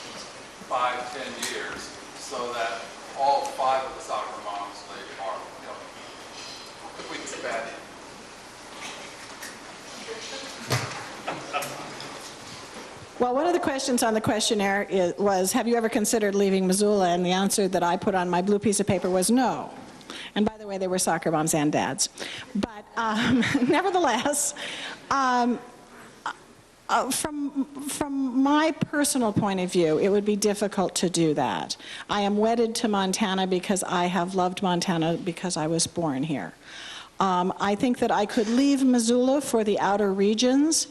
5-10 years so that all 5 of the soccer moms leave, or, what could we do badly? Well, one of the questions on the questionnaire was, have you ever considered leaving Missoula? And the answer that I put on my blue piece of paper was no. And by the way, they were soccer moms and dads. But nevertheless, from my personal point of view, it would be difficult to do that. I am wedded to Montana because I have loved Montana because I was born here. I think that I could leave Missoula for the outer regions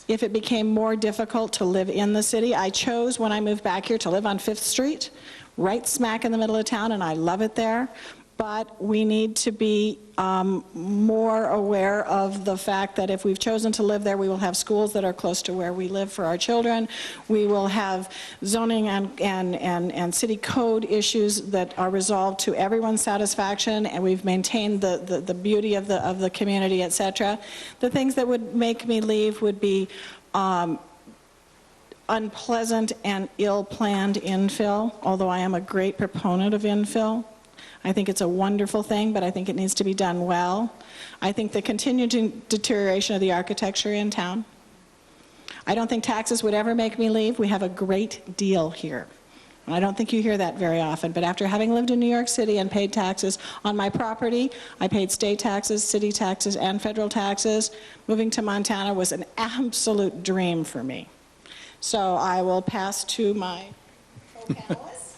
if it became more difficult to live in the city. I chose, when I moved back here, to live on 5th Street, right smack in the middle of town, and I love it there. But we need to be more aware of the fact that if we've chosen to live there, we will have schools that are close to where we live for our children. We will have zoning and city code issues that are resolved to everyone's satisfaction, and we've maintained the beauty of the community, et cetera. The things that would make me leave would be unpleasant and ill-planned infill, although I am a great proponent of infill. I think it's a wonderful thing, but I think it needs to be done well. I think the continued deterioration of the architecture in town. I don't think taxes would ever make me leave. We have a great deal here. And I don't think you hear that very often, but after having lived in New York City and paid taxes on my property, I paid state taxes, city taxes, and federal taxes. Moving to Montana was an absolute dream for me. So I will pass to my co-panelists.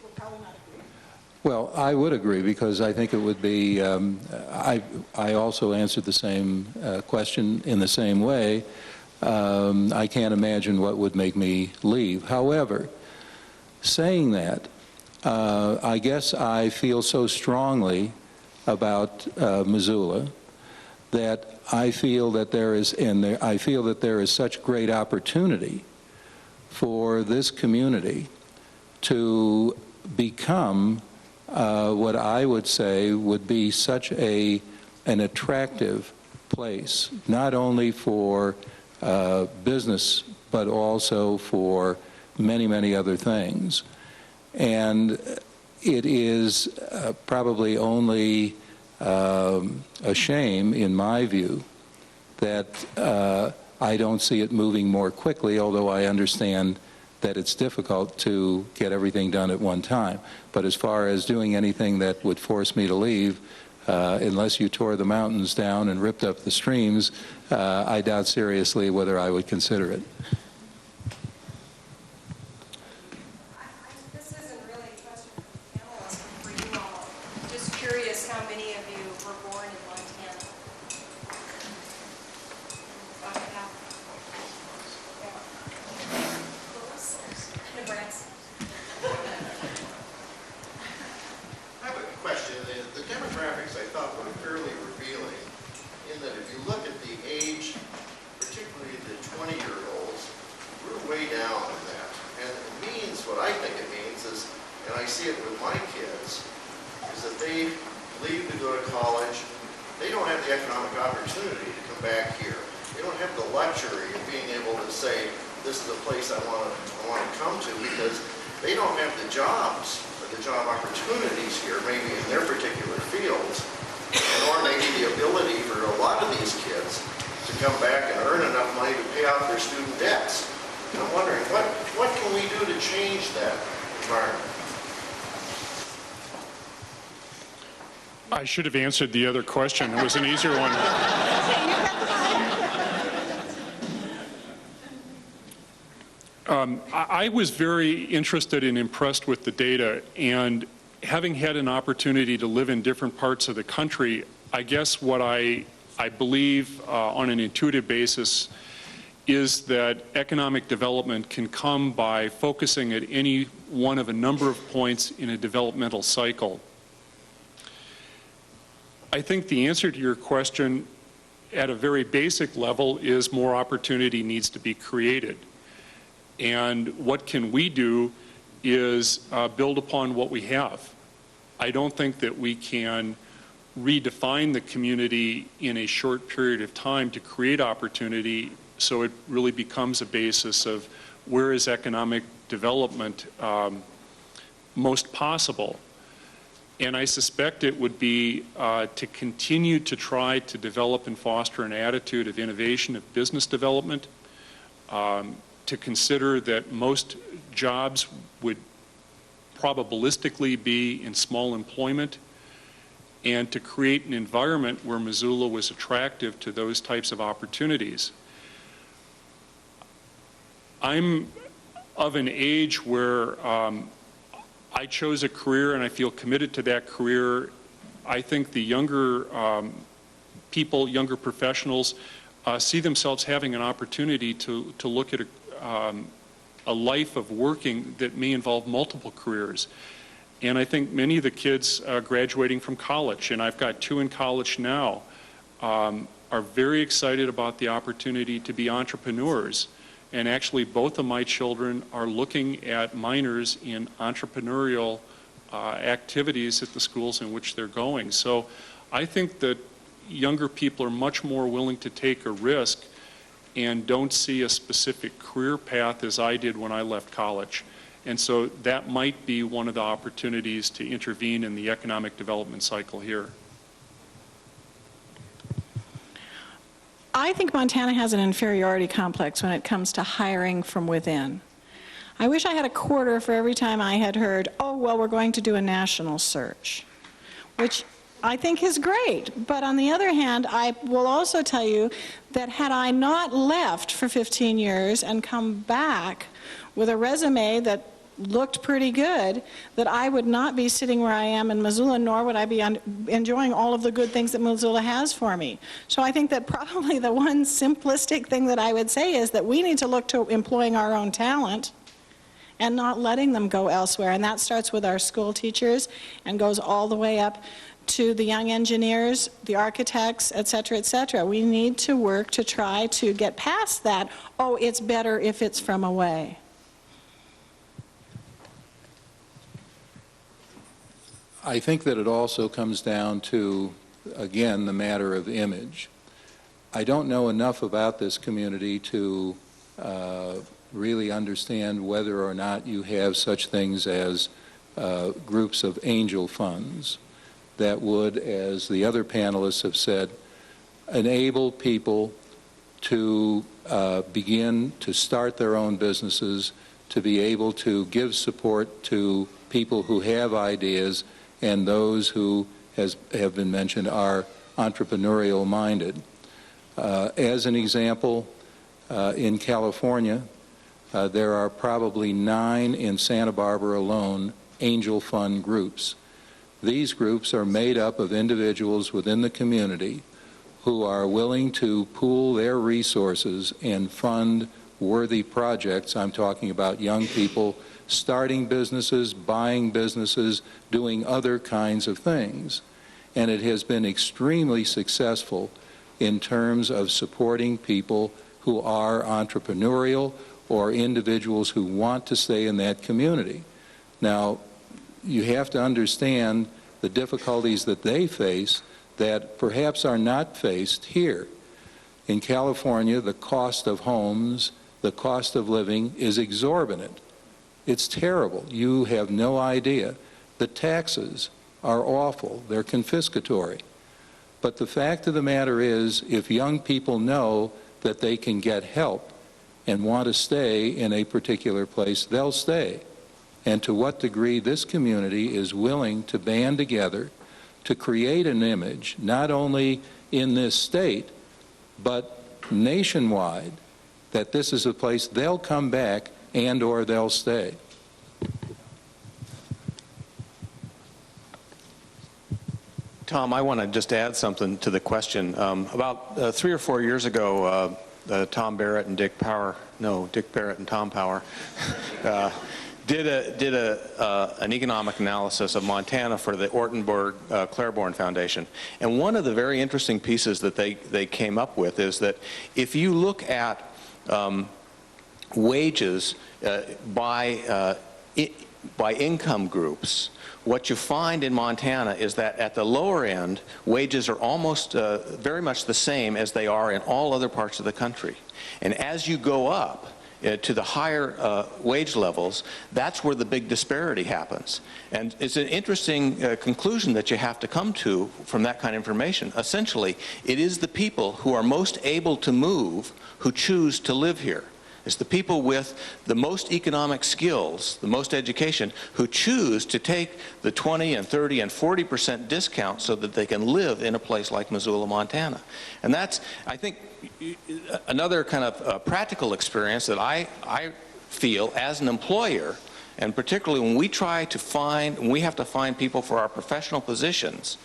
We'll probably not agree. Well, I would agree, because I think it would be, I also answered the same question in the same way. I can't imagine what would make me leave. However, saying that, I guess I feel so strongly about Missoula that I feel that there is such great opportunity for this community to become what I would say would be such an attractive place, not only for business, but also for many, many other things. And it is probably only a shame, in my view, that I don't see it moving more quickly, although I understand that it's difficult to get everything done at one time. But as far as doing anything that would force me to leave, unless you tore the mountains down and ripped up the streams, I doubt seriously whether I would consider it. This isn't really a question for the panelists, but for you all. Just curious how many of you were born in Montana? About half. Yeah. Nebraska. I have a question. The demographics I thought were fairly revealing, in that if you look at the age, particularly the 20-year-olds, we're way down in that. And it means, what I think it means is, and I see it with my kids, is that they leave to go to college. They don't have the economic opportunity to come back here. They don't have the luxury of being able to say, this is a place I want to come to, because they don't have the jobs or the job opportunities here, maybe in their particular fields, nor maybe the ability for a lot of these kids to come back and earn enough money to pay off their student debts. And I'm wondering, what can we do to change that environment? I should have answered the other question. It was an easier one. I was very interested and impressed with the data, and having had an opportunity to live in different parts of the country, I guess what I believe on an intuitive basis is that economic development can come by focusing at any one of a number of points in a developmental cycle. I think the answer to your question at a very basic level is more opportunity needs to be created. And what can we do is build upon what we have. I don't think that we can redefine the community in a short period of time to create opportunity, so it really becomes a basis of where is economic development most possible. And I suspect it would be to continue to try to develop and foster an attitude of innovation, of business development, to consider that most jobs would probabilistically be in small employment, and to create an environment where Missoula was attractive to those types of opportunities. I'm of an age where I chose a career and I feel committed to that career. I think the younger people, younger professionals, see themselves having an opportunity to look at a life of working that may involve multiple careers. And I think many of the kids graduating from college, and I've got 2 in college now, are very excited about the opportunity to be entrepreneurs. And actually, both of my children are looking at minors in entrepreneurial activities at the schools in which they're going. So I think that younger people are much more willing to take a risk and don't see a specific career path as I did when I left college. And so that might be one of the opportunities to intervene in the economic development cycle here. I think Montana has an inferiority complex when it comes to hiring from within. I wish I had a quarter for every time I had heard, oh, well, we're going to do a national search, which I think is great. But on the other hand, I will also tell you that had I not left for 15 years and come back with a resume that looked pretty good, that I would not be sitting where I am in Missoula, nor would I be enjoying all of the good things that Missoula has for me. So I think that probably the one simplistic thing that I would say is that we need to look to employing our own talent and not letting them go elsewhere. And that starts with our school teachers and goes all the way up to the young engineers, the architects, et cetera, et cetera. We need to work to try to get past that, oh, it's better if it's from away. I think that it also comes down to, again, the matter of image. I don't know enough about this community to really understand whether or not you have such things as groups of angel funds that would, as the other panelists have said, enable people to begin to start their own businesses, to be able to give support to people who have ideas and those who, as have been mentioned, are entrepreneurial minded. As an example, in California, there are probably 9 in Santa Barbara alone angel fund groups. These groups are made up of individuals within the community who are willing to pool their resources and fund worthy projects. I'm talking about young people starting businesses, buying businesses, doing other kinds of things. And it has been extremely successful in terms of supporting people who are entrepreneurial or individuals who want to stay in that community. Now, you have to understand the difficulties that they face that perhaps are not faced here. In California, the cost of homes, the cost of living is exorbitant. It's terrible. You have no idea. The taxes are awful. They're confiscatory. But the fact of the matter is, if young people know that they can get help and want to stay in a particular place, they'll stay. And to what degree this community is willing to band together to create an image, not only in this state, but nationwide, that this is a place they'll come back and or they'll stay. Tom, I want to just add something to the question. About 3 or 4 years ago, Tom Barrett and Dick Barrett and Tom Power did an economic analysis of Montana for the Ortenburg Claiborne Foundation. And one of the very interesting pieces that they came up with is that if you look at wages by income groups, what you find in Montana is that at the lower end, wages are almost very much the same as they are in all other parts of the country. And as you go up to the higher wage levels, that's where the big disparity happens. And it's an interesting conclusion that you have to come to from that kind of information. Essentially, it is the people who are most able to move who choose to live here. It's the people with the most economic skills, the most education, who choose to take the 20 and 30 and 40% discount so that they can live in a place like Missoula, Montana. And that's, I think, another kind of practical experience that I feel as an employer, and particularly when we have to find people for our professional positions,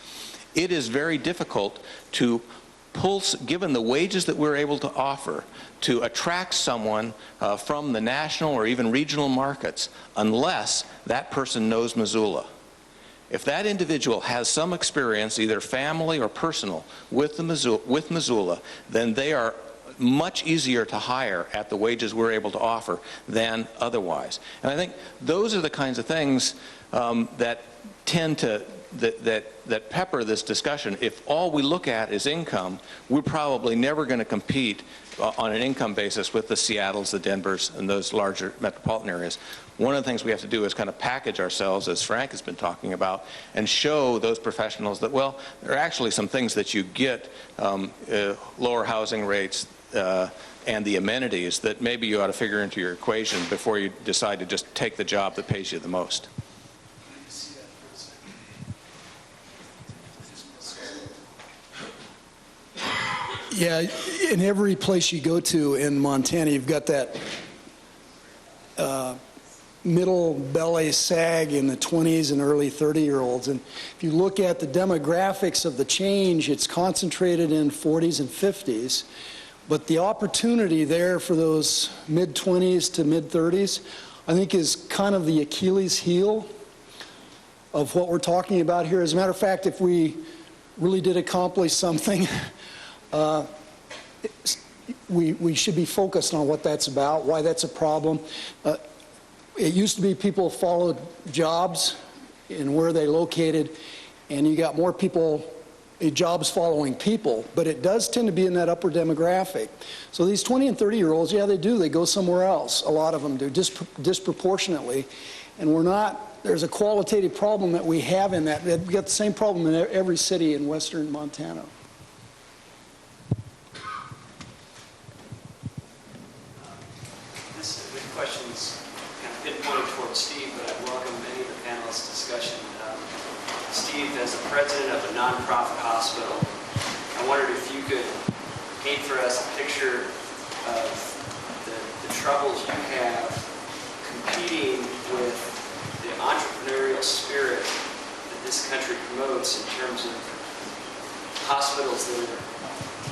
it is very difficult to given the wages that we're able to offer, to attract someone from the national or even regional markets unless that person knows Missoula. If that individual has some experience, either family or personal, with Missoula, then they are much easier to hire at the wages we're able to offer than otherwise. And I think those are the kinds of things that tend to that pepper this discussion. If all we look at is income, we're probably never going to compete on an income basis with the Seattles, the Denvers, and those larger metropolitan areas. One of the things we have to do is kind of package ourselves, as Frank has been talking about, and show those professionals that, well, there are actually some things that you get, lower housing rates, and the amenities that maybe you ought to figure into your equation before you decide to just take the job that pays you the most. Yeah, in every place you go to in Montana, you've got that middle belly sag in the 20s and early 30-year-olds. And if you look at the demographics of the change, it's concentrated in 40s and 50s. But the opportunity there for those mid-20s to mid-30s, I think, is kind of the Achilles heel of what we're talking about here. As a matter of fact, if we really did accomplish something, we should be focused on what that's about, why that's a problem. It used to be people followed jobs and where they located, and you got more people, jobs following people, but it does tend to be in that upper demographic. So these 20 and 30-year-olds, yeah, they do. They go somewhere else. A lot of them do, disproportionately. And there's a qualitative problem that we have in that. We've got the same problem in every city in western Montana. This question's kind of pinpointed towards Steve, but I welcome any of the panelists' discussion. Steve, as the president of a nonprofit hospital, I wondered if you could paint for us a picture of the troubles you have competing with the entrepreneurial spirit that this country promotes in terms of hospitals that are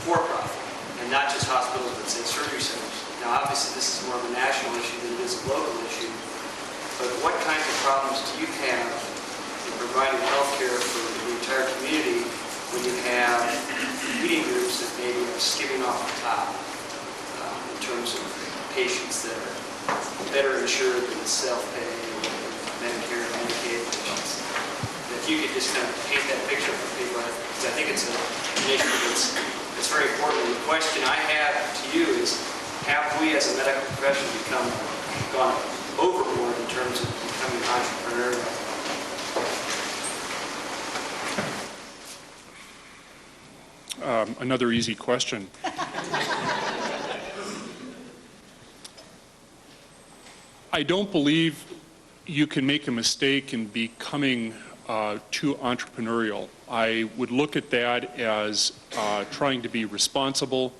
for-profit, and not just hospitals, but say surgery centers. Now, obviously, this is more of a national issue than it is a local issue, but what kinds of problems do you have in providing health care for the entire community when you have competing groups that maybe are skimming off the top in terms of patients that are better insured than self-pay or Medicare and Medicaid patients? And if you could just kind of paint that picture for people, because I think it's an issue that's very important. And the question I have to you is, have we as a medical profession gone overboard in terms of becoming entrepreneurial? Another easy question. I don't believe you can make a mistake in becoming too entrepreneurial. I would look at that as trying to be responsible,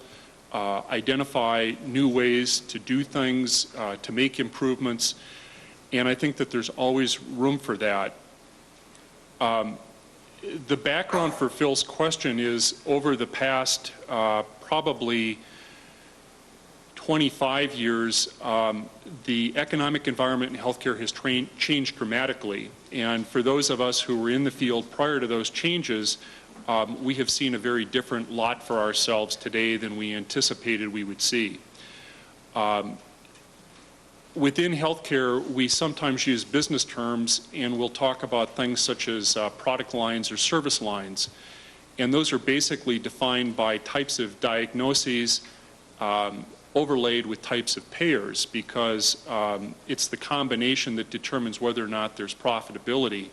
identify new ways to do things, to make improvements, and I think that there's always room for that. The background for Phil's question is, over the past probably 25 years, the economic environment in healthcare has changed dramatically. And for those of us who were in the field prior to those changes, we have seen a very different lot for ourselves today than we anticipated we would see. Within healthcare, we sometimes use business terms, and we'll talk about things such as product lines or service lines. And those are basically defined by types of diagnoses overlaid with types of payers, because it's the combination that determines whether or not there's profitability.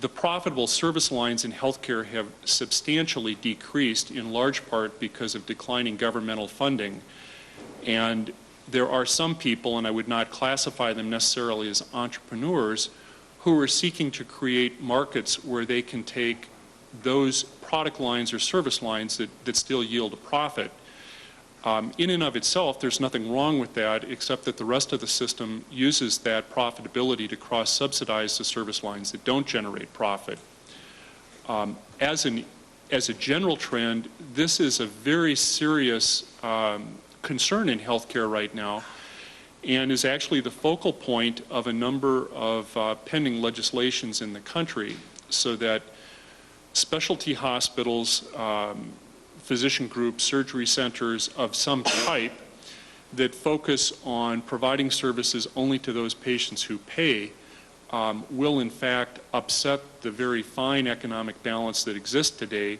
The profitable service lines in healthcare have substantially decreased, in large part because of declining governmental funding. And there are some people, and I would not classify them necessarily as entrepreneurs, who are seeking to create markets where they can take those product lines or service lines that still yield a profit. In and of itself, there's nothing wrong with that, except that the rest of the system uses that profitability to cross-subsidize the service lines that don't generate profit. As a general trend, this is a very serious concern in healthcare right now, and is actually the focal point of a number of pending legislations in the country, so that specialty hospitals, physician groups, surgery centers of some type that focus on providing services only to those patients who pay will in fact upset the very fine economic balance that exists today,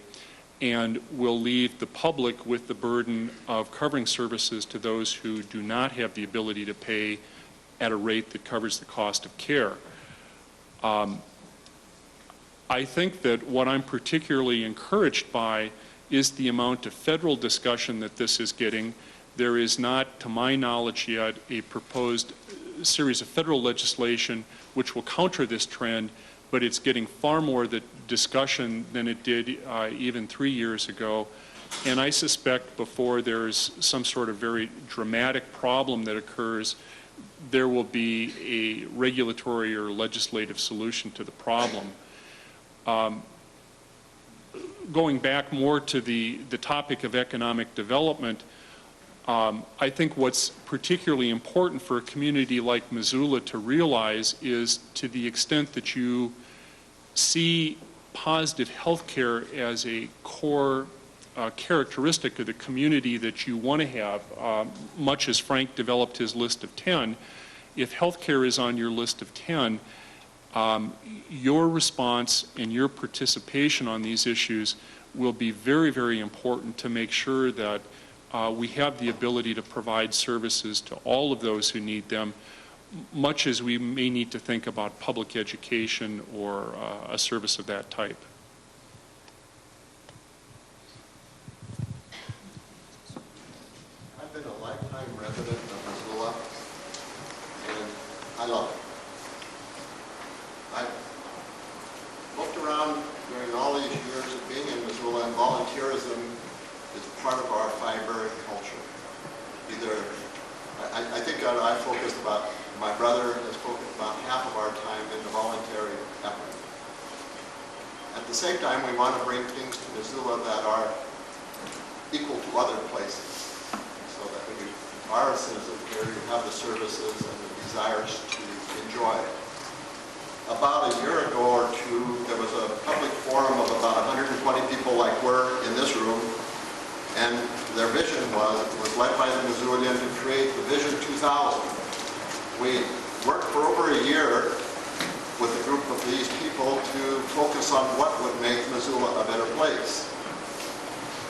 and will leave the public with the burden of covering services to those who do not have the ability to pay at a rate that covers the cost of care. I think that what I'm particularly encouraged by is the amount of federal discussion that this is getting. There is not, to my knowledge yet, a proposed series of federal legislation which will counter this trend, but it's getting far more discussion than it did even 3 years ago. And I suspect before there's some sort of very dramatic problem that occurs, there will be a regulatory or legislative solution to the problem. Going back more to the topic of economic development, I think what's particularly important for a community like Missoula to realize is, to the extent that you see positive health care as a core characteristic of the community that you want to have, much as Frank developed his list of 10, if health care is on your list of 10, your response and your participation on these issues will be very, very important to make sure that we have the ability to provide services to all of those who need them, much as we may need to think about public education or a service of that type. I've been a lifetime resident of Missoula, and I love it. I've looked around during all these years of being in Missoula, and volunteerism is part of our fiber culture. I think I focused about, my brother has focused about half of our time in the voluntary effort. At the same time, we want to bring things to Missoula that are equal to other places, so that when you are a citizen here, you have the services and the desires to enjoy it. About a year ago or two, there was a public forum of about 120 people like we're in this room, and their vision was led by the Missoulian to create the Vision 2000. We worked for over a year with a group of these people to focus on what would make Missoula a better place.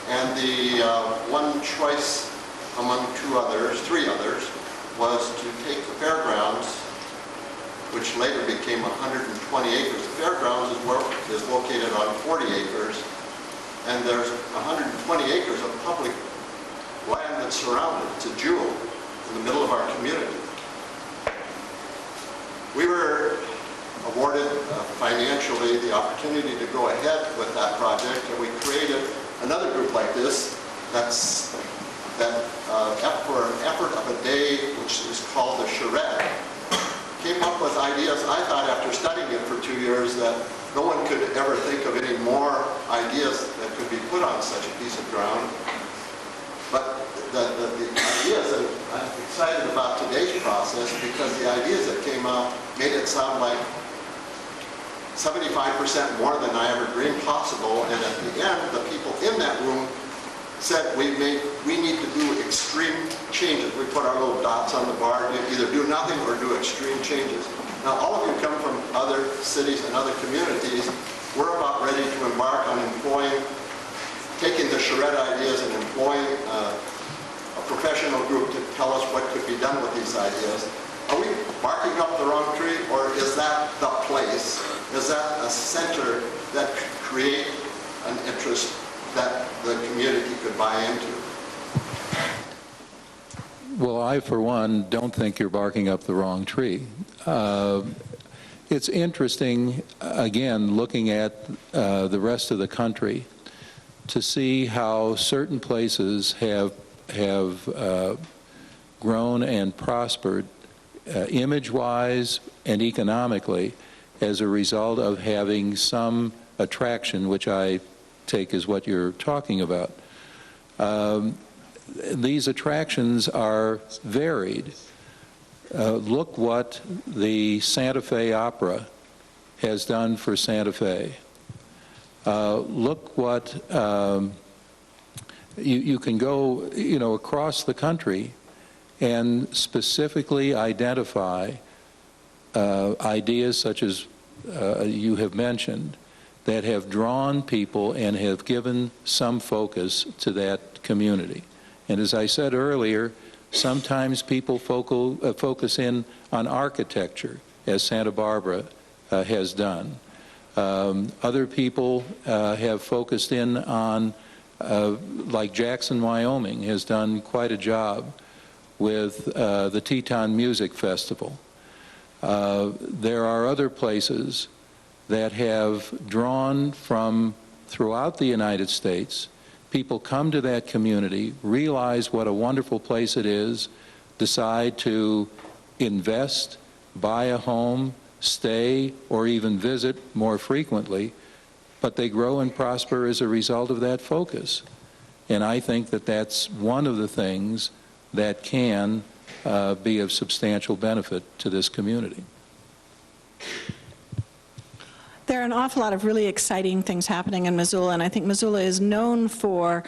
And the one choice among three others, was to take the fairgrounds, which later became 120 acres. The fairgrounds is located on 40 acres, and there's 120 acres of public land that's surrounded. It's a jewel in the middle of our community. We were awarded financially the opportunity to go ahead with that project, and we created another group like this for an effort of a day, which is called the charrette. Came up with ideas. I thought, after studying it for 2 years, that no one could ever think of any more ideas that could be put on such a piece of ground. But the ideas, and I'm excited about today's process, because the ideas that came out made it sound like 75% more than I ever dreamed possible. And at the end, the people in that room said we need to do extreme changes. We put our little dots on the bar, either do nothing or do extreme changes. Now, all of you come from other cities and other communities. We're about ready to embark on taking the charrette ideas and employing a professional group to tell us what could be done with these ideas. Are we barking up the wrong tree, or is that the place? Is that a center that could create an interest that the community could buy into? Well, I, for one, don't think you're barking up the wrong tree. It's interesting, again, looking at the rest of the country, to see how certain places have grown and prospered image-wise and economically as a result of having some attraction, which I take is what you're talking about. These attractions are varied. Look what the Santa Fe Opera has done for Santa Fe. Look what you can go, across the country and specifically identify ideas such as you have mentioned, that have drawn people and have given some focus to that community. And as I said earlier, sometimes people focus in on architecture, as Santa Barbara has done. Other people have focused in on, like Jackson, Wyoming, has done quite a job with the Teton Music Festival. There are other places that have drawn from throughout the United States. People come to that community, realize what a wonderful place it is, decide to invest, buy a home, stay, or even visit more frequently, but they grow and prosper as a result of that focus. And I think that that's one of the things that can be of substantial benefit to this community. There are an awful lot of really exciting things happening in Missoula, and I think Missoula is known for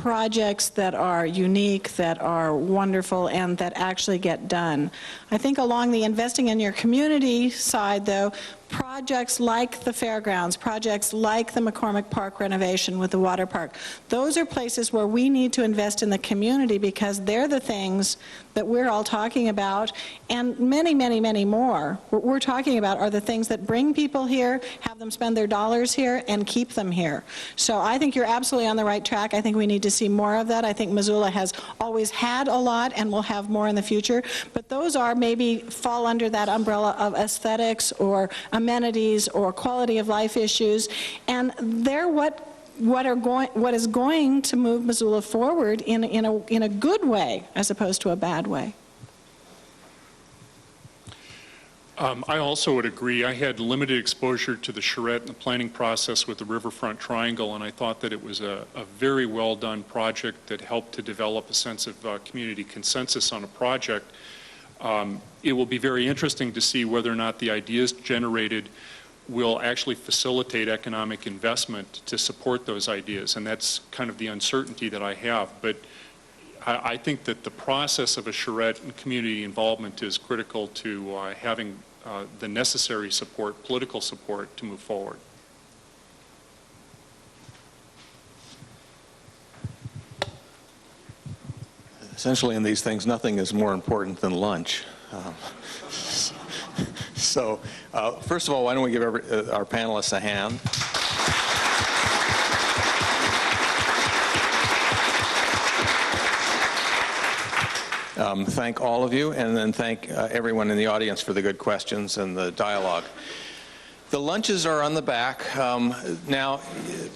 projects that are unique, that are wonderful, and that actually get done. I think along the investing in your community side, though, projects like the fairgrounds, projects like the McCormick Park renovation with the water park, those are places where we need to invest in the community because they're the things that we're all talking about, and many, many, many more. What we're talking about are the things that bring people here, have them spend their dollars here, and keep them here. So I think you're absolutely on the right track. I think we need to see more of that. I think Missoula has always had a lot and will have more in the future, but those are maybe fall under that umbrella of aesthetics or amenities or quality of life issues, and they're what is going to move Missoula forward in a good way as opposed to a bad way. I also would agree. I had limited exposure to the charrette and the planning process with the Riverfront Triangle, and I thought that it was a very well done project that helped to develop a sense of community consensus on a project. It will be very interesting to see whether or not the ideas generated will actually facilitate economic investment to support those ideas, and that's kind of the uncertainty that I have. But I think that the process of a charrette and community involvement is critical to having the necessary support, political support, to move forward. Essentially, in these things, nothing is more important than lunch. So, first of all, why don't we give our panelists a hand? Thank all of you, and then thank everyone in the audience for the good questions and the dialogue. The lunches are on the back. Now,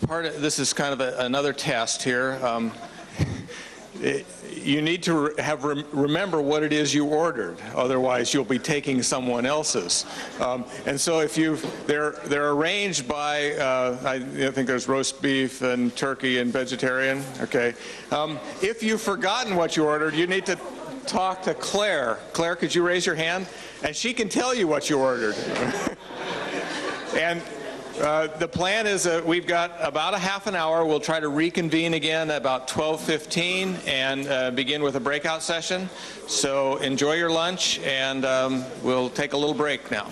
this is kind of another test here. You need to remember what it is you ordered, otherwise you'll be taking someone else's. And so if they're arranged by, I think there's roast beef and turkey and vegetarian, okay. If you've forgotten what you ordered, you need to talk to Claire. Claire, could you raise your hand? And she can tell you what you ordered. And the plan is that we've got about a half an hour. We'll try to reconvene again about 12:15 and begin with a breakout session. So enjoy your lunch, and we'll take a little break now.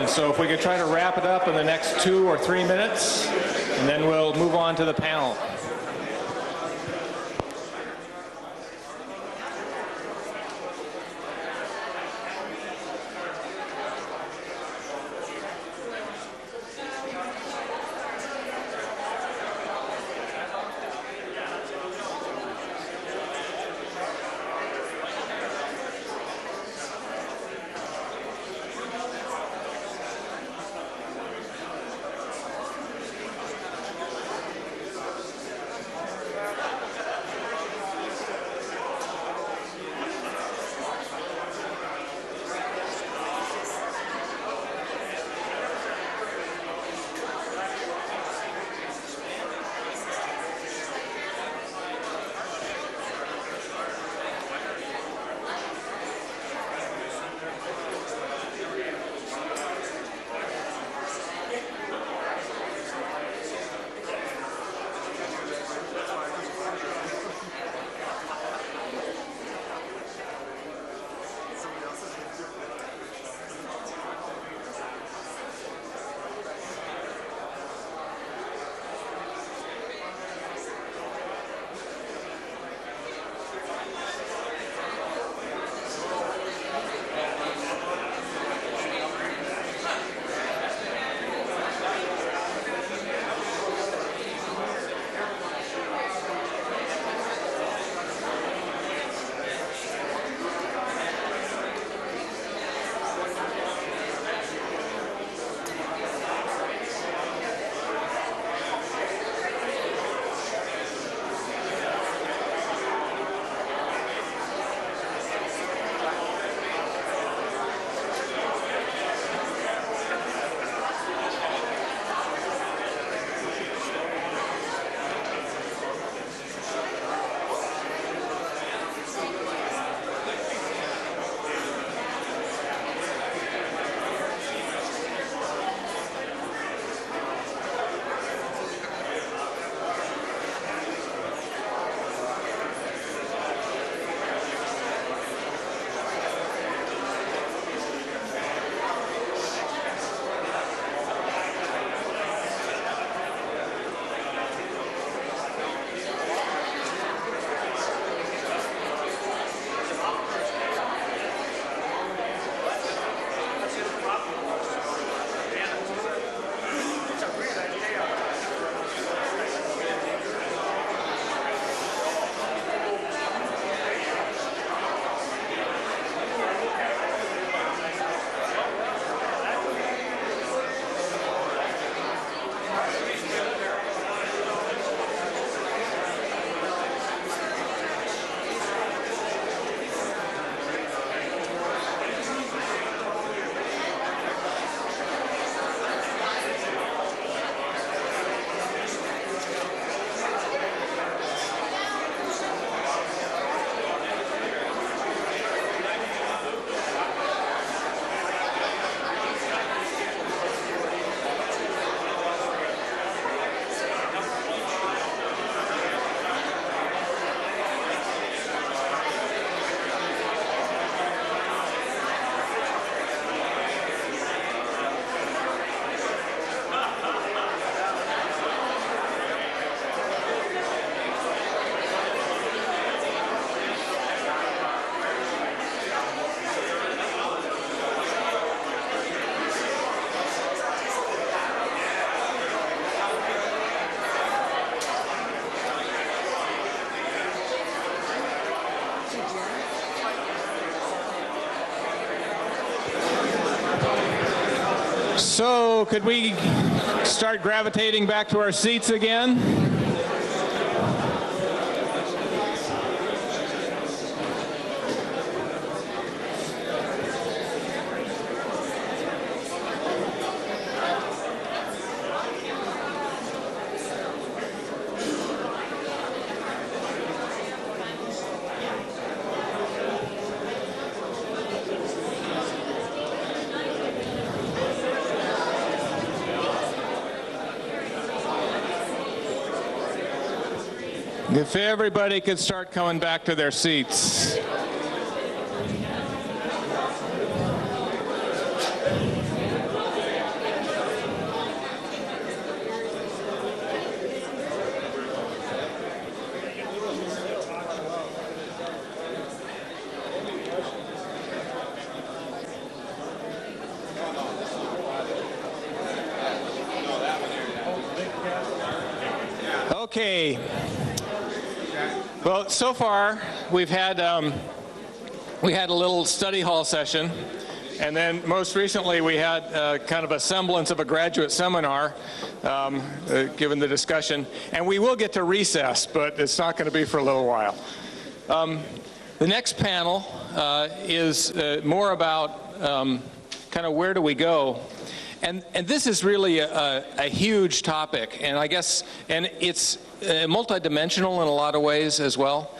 So if we could try to wrap it up in the next 2 or 3 minutes, and then we'll move on to the panel. So could we start gravitating back to our seats again? If everybody could start coming back to their seats. Okay. Well, so far we've had we had a little study hall session, and then most recently we had kind of a semblance of a graduate seminar, given the discussion. And we will get to recess, but it's not going to be for a little while. The next panel is more about kind of where do we go. And this is really a huge topic, and I guess, and it's multidimensional in a lot of ways as well.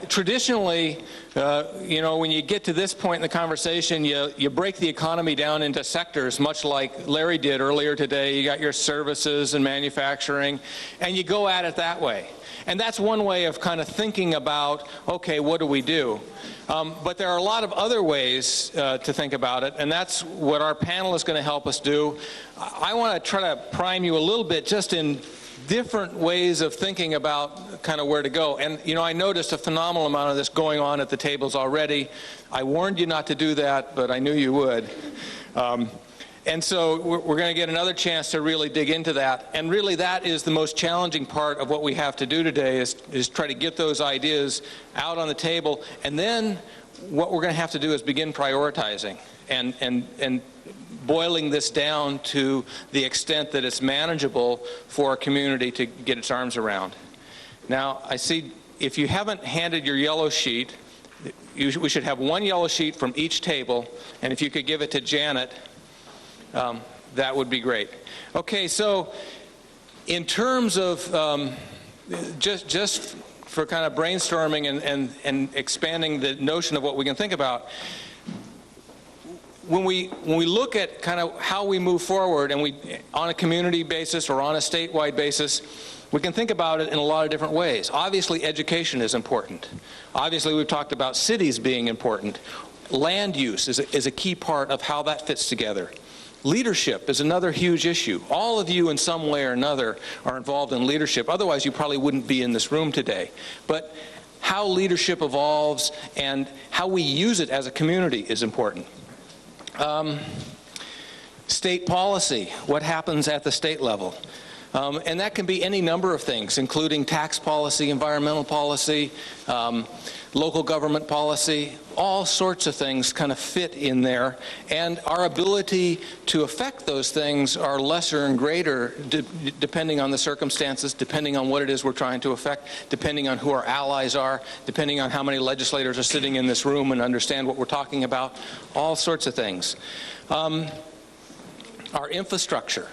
Traditionally, when you get to this point in the conversation, you break the economy down into sectors, much like Larry did earlier today. You got your services and manufacturing, and you go at it that way. And that's one way of kind of thinking about, okay, what do we do? But there are a lot of other ways to think about it, and that's what our panel is going to help us do. I want to try to prime you a little bit just in different ways of thinking about kind of where to go. And, I noticed a phenomenal amount of this going on at the tables already. I warned you not to do that, but I knew you would. And so we're going to get another chance to really dig into that. And really that is the most challenging part of what we have to do today is try to get those ideas out on the table. And then what we're going to have to do is begin prioritizing and boiling this down to the extent that it's manageable for a community to get its arms around. Now, I see if you haven't handed your yellow sheet, we should have one yellow sheet from each table, and if you could give it to Janet, that would be great. Okay, so in terms of just for kind of brainstorming and expanding the notion of what we can think about, when we look at kind of how we move forward, and we on a community basis or on a statewide basis, we can think about it in a lot of different ways. Obviously, education is important. Obviously, we've talked about cities being important. Land use is a key part of how that fits together. Leadership is another huge issue. All of you in some way or another are involved in leadership. Otherwise, you probably wouldn't be in this room today. But how leadership evolves and how we use it as a community is important. State policy, what happens at the state level. And that can be any number of things, including tax policy, environmental policy, local government policy, all sorts of things kind of fit in there. And our ability to affect those things are lesser and greater depending on the circumstances, depending on what it is we're trying to affect, depending on who our allies are, depending on how many legislators are sitting in this room and understand what we're talking about, all sorts of things. Our infrastructure.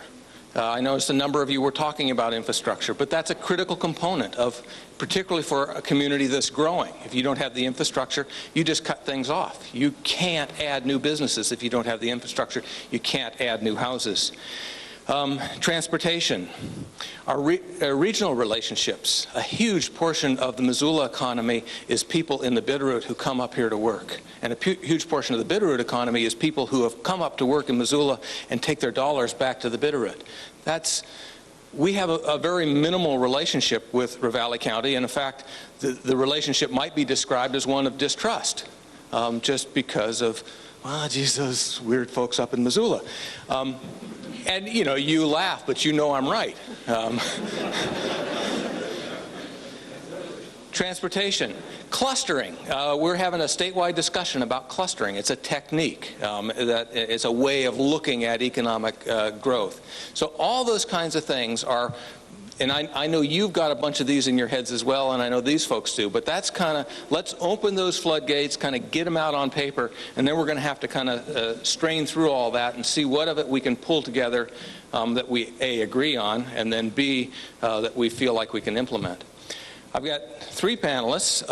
I noticed a number of you were talking about infrastructure, but that's a critical component of, particularly for a community that's growing. If you don't have the infrastructure, you just cut things off. You can't add new businesses if you don't have the infrastructure. You can't add new houses. Transportation, our regional relationships. A huge portion of the Missoula economy is people in the Bitterroot who come up here to work. And a huge portion of the Bitterroot economy is people who have come up to work in Missoula and take their dollars back to the Bitterroot. We have a very minimal relationship with Ravalli County, and in fact, the relationship might be described as one of distrust, just because of, geez, those weird folks up in Missoula. And, you laugh, but I'm right. Transportation. Clustering. We're having a statewide discussion about clustering. It's a technique. It's a way of looking at economic growth. So all those kinds of things are, and I know you've got a bunch of these in your heads as well, and I know these folks do, but that's kind of, let's open those floodgates, kind of get them out on paper, and then we're going to have to kind of strain through all that and see what of it we can pull together that we, A, agree on, and then B, that we feel like we can implement. I've got three panelists.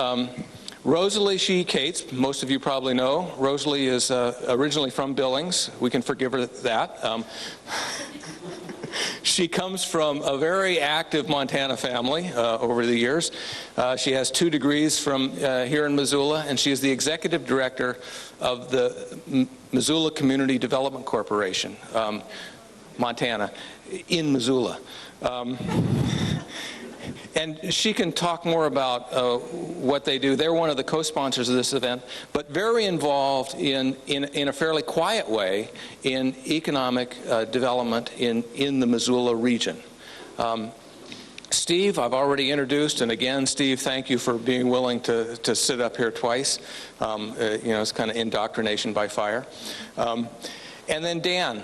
Rosalie Shee Cates, most of you probably know. Rosalie is originally from Billings. We can forgive her that. She comes from a very active Montana family over the years. She has 2 degrees from here in Missoula, and she is the executive director of the Missoula Community Development Corporation, Montana, in Missoula. And she can talk more about what they do. They're one of the co-sponsors of this event, but very involved in a fairly quiet way in economic development in the Missoula region. Steve, I've already introduced, and again, Steve, thank you for being willing to sit up here twice. It's kind of indoctrination by fire. And then Dan.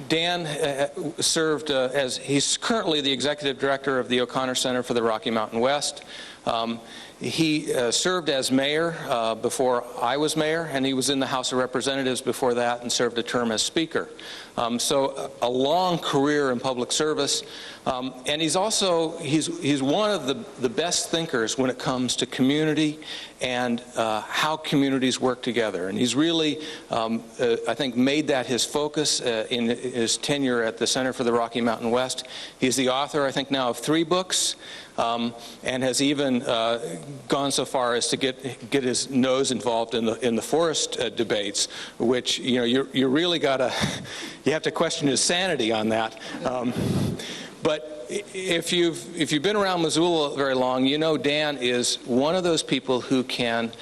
Dan served he's currently the executive director of the O'Connor Center for the Rocky Mountain West. He served as mayor before I was mayor, and he was in the House of Representatives before that and served a term as speaker. So a long career in public service. And he's also, he's one of the best thinkers when it comes to community and how communities work together. And he's really, I think, made that his focus in his tenure at the Center for the Rocky Mountain West. He's the author, I think, now of 3 books, and has even gone so far as to get his nose involved in the forest debates, which, you really you have to question his sanity on that. But if you've been around Missoula very long, you know Dan is one of those people who can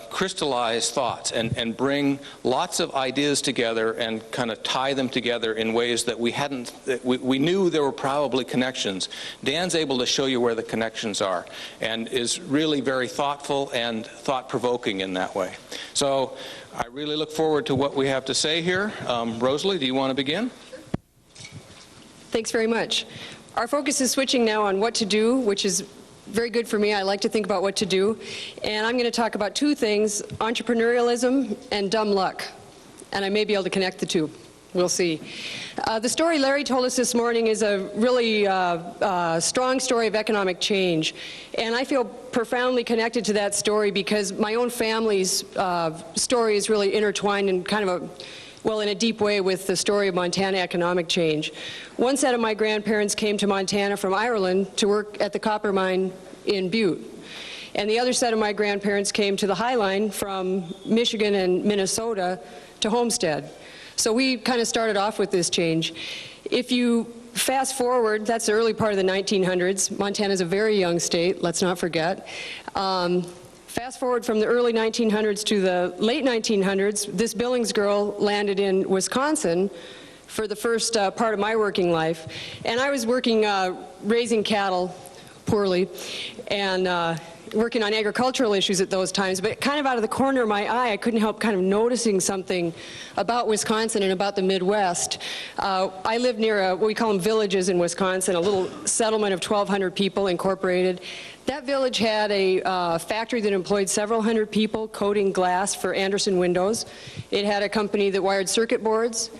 crystallize thoughts and bring lots of ideas together and kind of tie them together in ways that we knew there were probably connections. Dan's able to show you where the connections are and is really very thoughtful and thought-provoking in that way. So I really look forward to what we have to say here. Rosalie, do you want to begin? Thanks very much. Our focus is switching now on what to do, which is very good for me. I like to think about what to do. And I'm going to talk about 2 things, entrepreneurialism and dumb luck. And I may be able to connect the 2. We'll see. The story Larry told us this morning is a really strong story of economic change. And I feel profoundly connected to that story because my own family's story is really intertwined in kind of in a deep way with the story of Montana economic change. One set of my grandparents came to Montana from Ireland to work at the copper mine in Butte. And the other set of my grandparents came to the High Line from Michigan and Minnesota to homestead. So we kind of started off with this change. If you fast forward, that's the early part of the 1900s. Montana's a very young state, let's not forget. Fast forward from the early 1900s to the late 1900s, this Billings girl landed in Wisconsin for the first part of my working life. And I was working, raising cattle poorly, and working on agricultural issues at those times, but kind of out of the corner of my eye, I couldn't help kind of noticing something about Wisconsin and about the Midwest. I lived near what we call them villages in Wisconsin, a little settlement of 1,200 people incorporated. That village had a factory that employed several hundred people coating glass for Anderson windows. It had a company that wired circuit boards.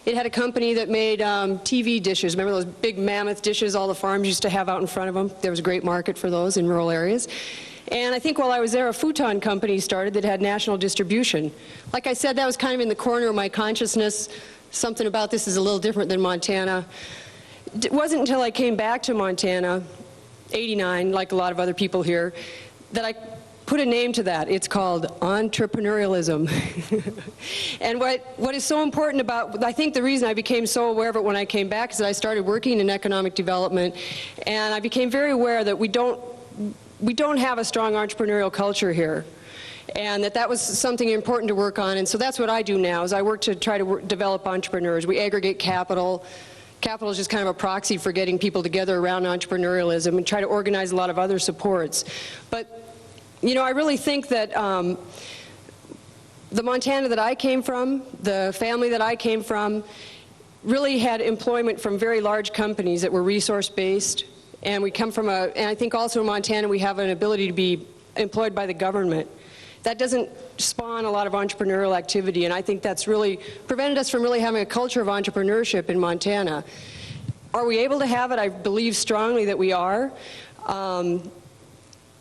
It had a company that made TV dishes. Remember those big mammoth dishes all the farms used to have out in front of them? There was a great market for those in rural areas. And I think while I was there, a futon company started that had national distribution. Like I said, that was kind of in the corner of my consciousness. Something about this is a little different than Montana. It wasn't until I came back to Montana, 89, like a lot of other people here, that I put a name to that. It's called entrepreneurialism. And what is so important about, I think the reason I became so aware of it when I came back is that I started working in economic development, and I became very aware that we don't have a strong entrepreneurial culture here, and that was something important to work on. And so that's what I do now, is I work to try to develop entrepreneurs. We aggregate capital. Capital is just kind of a proxy for getting people together around entrepreneurialism, and try to organize a lot of other supports. But I really think that the Montana that I came from, the family that I came from, really had employment from very large companies that were resource-based. And we come from and I think also in Montana we have an ability to be employed by the government. That doesn't spawn a lot of entrepreneurial activity, and I think that's really prevented us from really having a culture of entrepreneurship in Montana. Are we able to have it? I believe strongly that we are.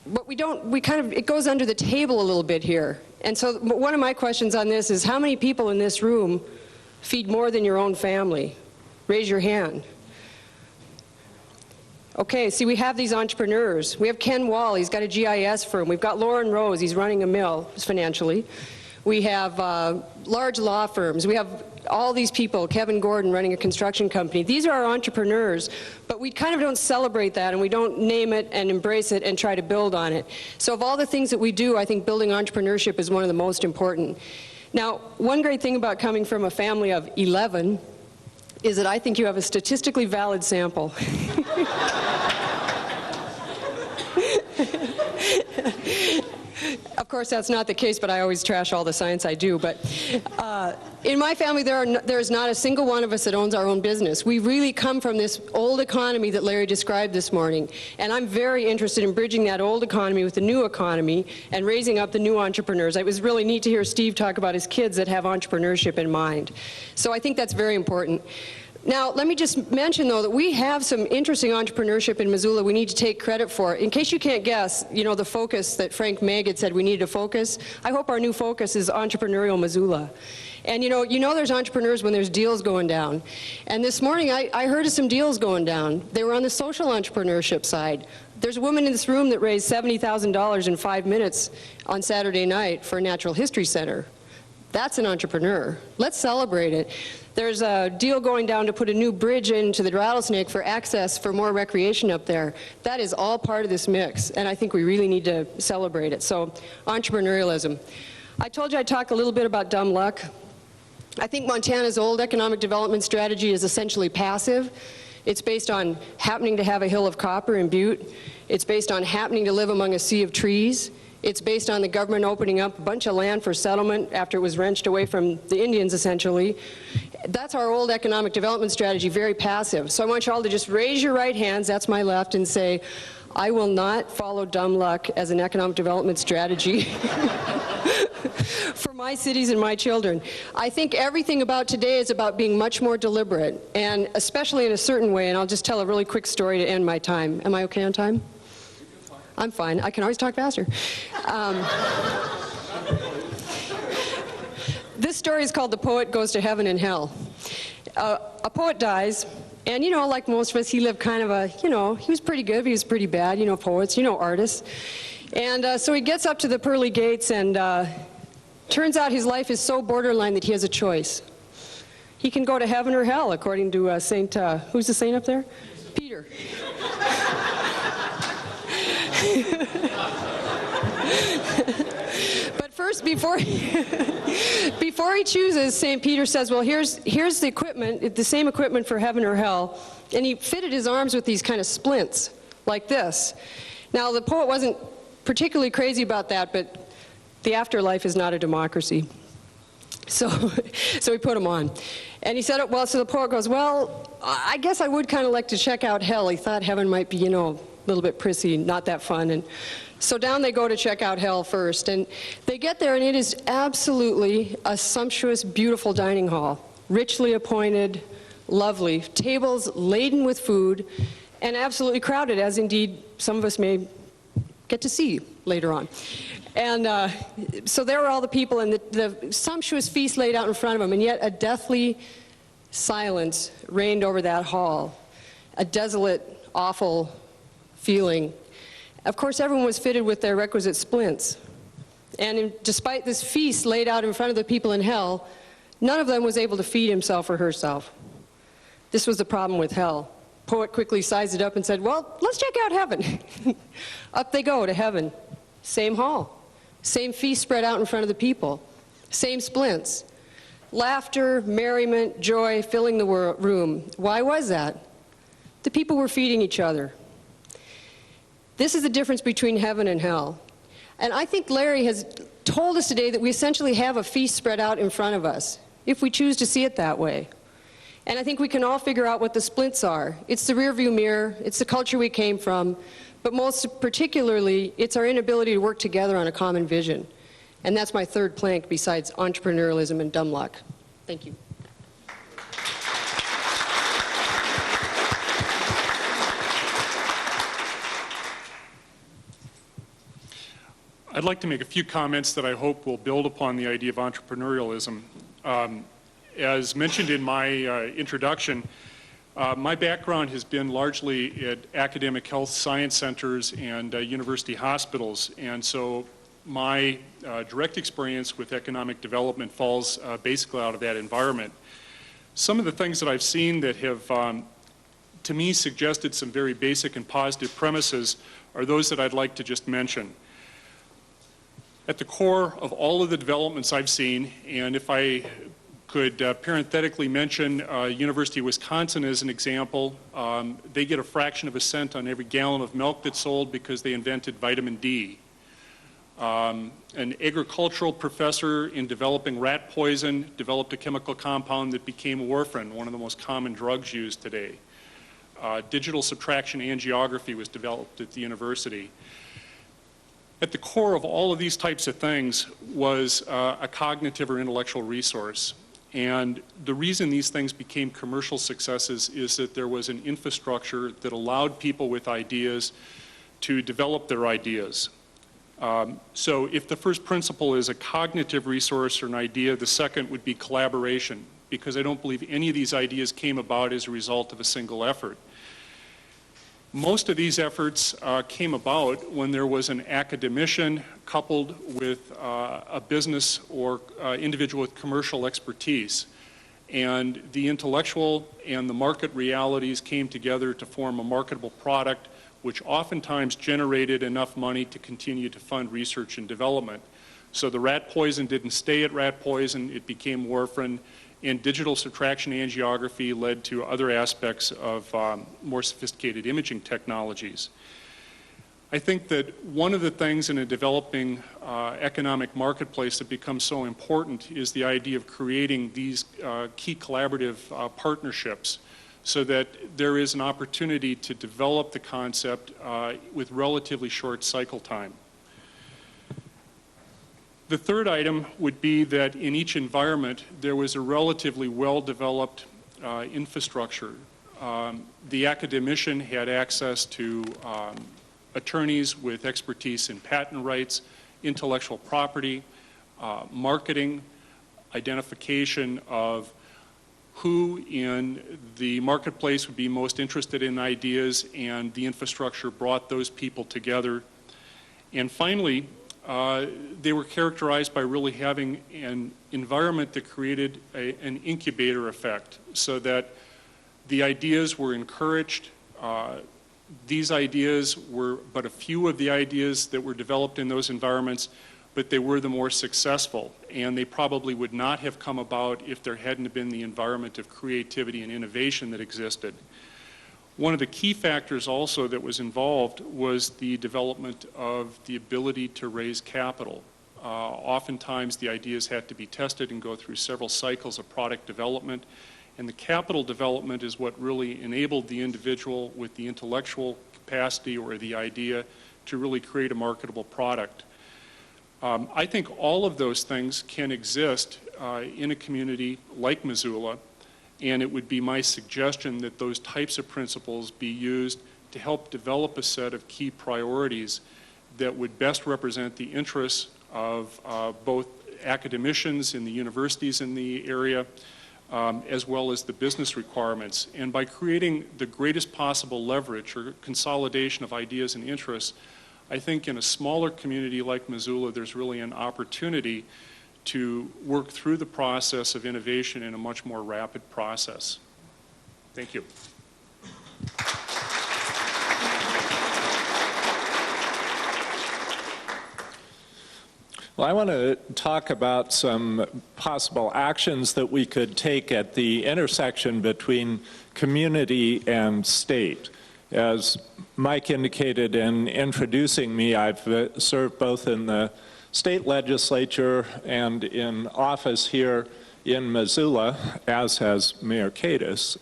But it goes under the table a little bit here. And so one of my questions on this is, how many people in this room feed more than your own family? Raise your hand. Okay, see, we have these entrepreneurs. We have Ken Wall, he's got a GIS firm. We've got Lauren Rose, he's running a mill financially. We have large law firms. We have all these people, Kevin Gordon running a construction company. These are our entrepreneurs, but we kind of don't celebrate that, and we don't name it and embrace it and try to build on it. So of all the things that we do, I think building entrepreneurship is one of the most important. Now, one great thing about coming from a family of 11 is that I think you have a statistically valid sample. Of course, that's not the case, but I always trash all the science I do. But in my family, there is not a single one of us that owns our own business. We really come from this old economy that Larry described this morning. And I'm very interested in bridging that old economy with the new economy and raising up the new entrepreneurs. It was really neat to hear Steve talk about his kids that have entrepreneurship in mind. So I think that's very important. Now, let me just mention, though, that we have some interesting entrepreneurship in Missoula we need to take credit for. In case you can't guess, you know, the focus that Frank Magg had said we needed to focus, I hope our new focus is entrepreneurial Missoula. And you know there's entrepreneurs when there's deals going down. And this morning I heard of some deals going down. They were on the social entrepreneurship side. There's a woman in this room that raised $70,000 in 5 minutes on Saturday night for a natural history center. That's an entrepreneur. Let's celebrate it. There's a deal going down to put a new bridge into the Rattlesnake for access for more recreation up there. That is all part of this mix, and I think we really need to celebrate it. So, entrepreneurialism. I told you I'd talk a little bit about dumb luck. I think Montana's old economic development strategy is essentially passive. It's based on happening to have a hill of copper in Butte. It's based on happening to live among a sea of trees. It's based on the government opening up a bunch of land for settlement after it was wrenched away from the Indians, essentially. That's our old economic development strategy, very passive. So I want you all to just raise your right hands, that's my left, and say, I will not follow dumb luck as an economic development strategy for my cities and my children. I think everything about today is about being much more deliberate, and especially in a certain way, and I'll just tell a really quick story to end my time. Am I okay on time? I'm fine. I can always talk faster. This story is called The Poet Goes to Heaven and Hell. A poet dies, and, you know, like most of us, he lived kind of a, you know, he was pretty good, but he was pretty bad, you know, poets, you know, artists. And so he gets up to the pearly gates, and turns out his life is so borderline that he has a choice. He can go to heaven or hell, according to Saint, who's the saint up there? Peter. But first, before he chooses, St. Peter says, well, here's the equipment, the same equipment for heaven or hell. And he fitted his arms with these kind of splints, like this. Now, the poet wasn't particularly crazy about that, but the afterlife is not a democracy. So he put them on. And he said, well, so the poet goes, well, I guess I would kind of like to check out hell. He thought heaven might be, you know, a little bit prissy, not that fun. And so down they go to check out hell first. And they get there, and it is absolutely a sumptuous, beautiful dining hall. Richly appointed, lovely. Tables laden with food, and absolutely crowded, as indeed some of us may get to see later on. And so there were all the people, and the sumptuous feast laid out in front of them, and yet a deathly silence reigned over that hall. A desolate, awful feeling. Of course, everyone was fitted with their requisite splints. And despite this feast laid out in front of the people in hell, none of them was able to feed himself or herself. This was the problem with hell. Poet quickly sized it up and said, well, let's check out heaven. Up they go to heaven. Same hall. Same feast spread out in front of the people. Same splints. Laughter, merriment, joy filling the room. Why was that? The people were feeding each other. This is the difference between heaven and hell. And I think Larry has told us today that we essentially have a feast spread out in front of us, if we choose to see it that way. And I think we can all figure out what the splints are. It's the rearview mirror, it's the culture we came from, but most particularly, it's our inability to work together on a common vision. And that's my third plank besides entrepreneurialism and dumb luck. Thank you. I'd like to make a few comments that I hope will build upon the idea of entrepreneurialism. As mentioned in my introduction, my background has been largely at academic health science centers and university hospitals, and so my direct experience with economic development falls basically out of that environment. Some of the things that I've seen that have, to me, suggested some very basic and positive premises are those that I'd like to just mention. At the core of all of the developments I've seen, and if I could parenthetically mention University of Wisconsin as an example. They get a fraction of a cent on every gallon of milk that's sold because they invented vitamin D. An agricultural professor in developing rat poison developed a chemical compound that became warfarin, one of the most common drugs used today. Digital subtraction angiography was developed at the university. At the core of all of these types of things was a cognitive or intellectual resource. And the reason these things became commercial successes is that there was an infrastructure that allowed people with ideas to develop their ideas. So if the first principle is a cognitive resource or an idea, the second would be collaboration, because I don't believe any of these ideas came about as a result of a single effort. Most of these efforts came about when there was an academician coupled with a business or individual with commercial expertise. And the intellectual and the market realities came together to form a marketable product, which oftentimes generated enough money to continue to fund research and development. So the rat poison didn't stay at rat poison, it became warfarin, and digital subtraction angiography led to other aspects of more sophisticated imaging technologies. I think that one of the things in a developing economic marketplace that becomes so important is the idea of creating these key collaborative partnerships, so that there is an opportunity to develop the concept with relatively short cycle time. The third item would be that in each environment there was a relatively well-developed infrastructure. The academician had access to attorneys with expertise in patent rights, intellectual property, marketing, identification of who in the marketplace would be most interested in ideas, and the infrastructure brought those people together. And finally, they were characterized by really having an environment that created an incubator effect, so that the ideas were encouraged. These ideas were but a few of the ideas that were developed in those environments, but they were the more successful, and they probably would not have come about if there hadn't been the environment of creativity and innovation that existed. One of the key factors also that was involved was the development of the ability to raise capital. Oftentimes the ideas had to be tested and go through several cycles of product development, and the capital development is what really enabled the individual with the intellectual capacity or the idea to really create a marketable product. I think all of those things can exist in a community like Missoula, and it would be my suggestion that those types of principles be used to help develop a set of key priorities that would best represent the interests of both academicians in the universities in the area, as well as the business requirements. And by creating the greatest possible leverage or consolidation of ideas and interests, I think in a smaller community like Missoula, there's really an opportunity to work through the process of innovation in a much more rapid process. Thank you. Well, I want to talk about some possible actions that we could take at the intersection between community and state. As Mike indicated in introducing me, I've served both in the state legislature and in office here in Missoula, as has Mayor Kadis.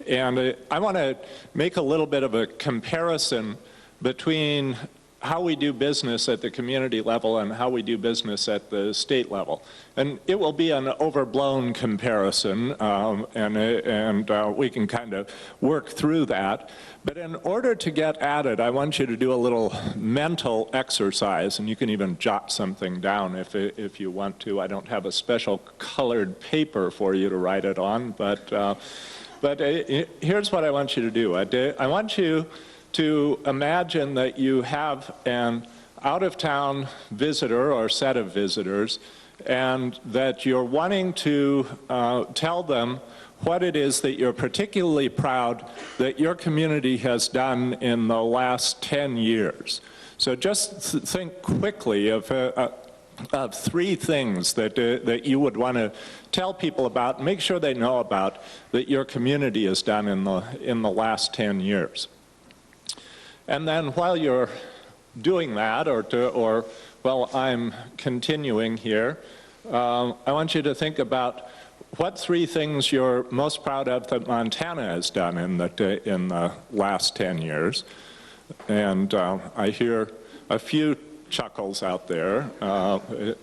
And I want to make a little bit of a comparison between how we do business at the community level and how we do business at the state level. And it will be an overblown comparison, and we can kind of work through that. But in order to get at it, I want you to do a little mental exercise, and you can even jot something down if you want to. I don't have a special colored paper for you to write it on, but here's what I want you to do. I want you to imagine that you have an out-of-town visitor or set of visitors, and that you're wanting to tell them what it is that you're particularly proud that your community has done in the last 10 years. So just think quickly of of 3 things that you would want to tell people about, and make sure they know about, that your community has done in the last 10 years. And then while you're doing that, or while I'm continuing here, I want you to think about what 3 things you're most proud of that Montana has done in the last 10 years. And I hear a few chuckles out there,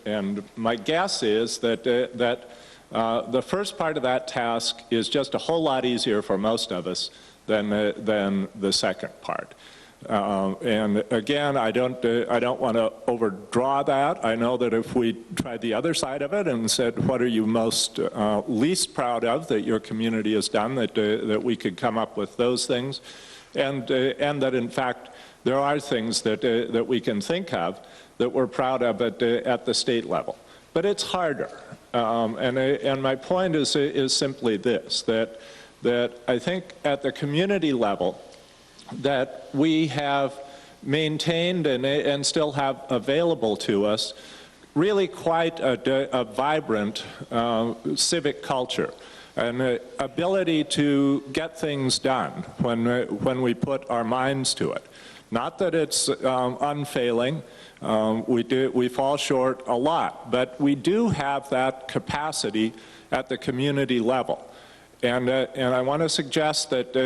and my guess is that the first part of that task is just a whole lot easier for most of us than the second part. And again, I don't want to overdraw that. I know that if we tried the other side of it and said, what are you most least proud of that your community has done, that we could come up with those things, and that in fact there are things that we can think of that we're proud of at the state level. But it's harder. And my point is simply this, that I think at the community level, that we have maintained and still have available to us really quite a vibrant civic culture, an ability to get things done when we put our minds to it. Not that it's unfailing. We fall short a lot, but we do have that capacity at the community level. And I want to suggest that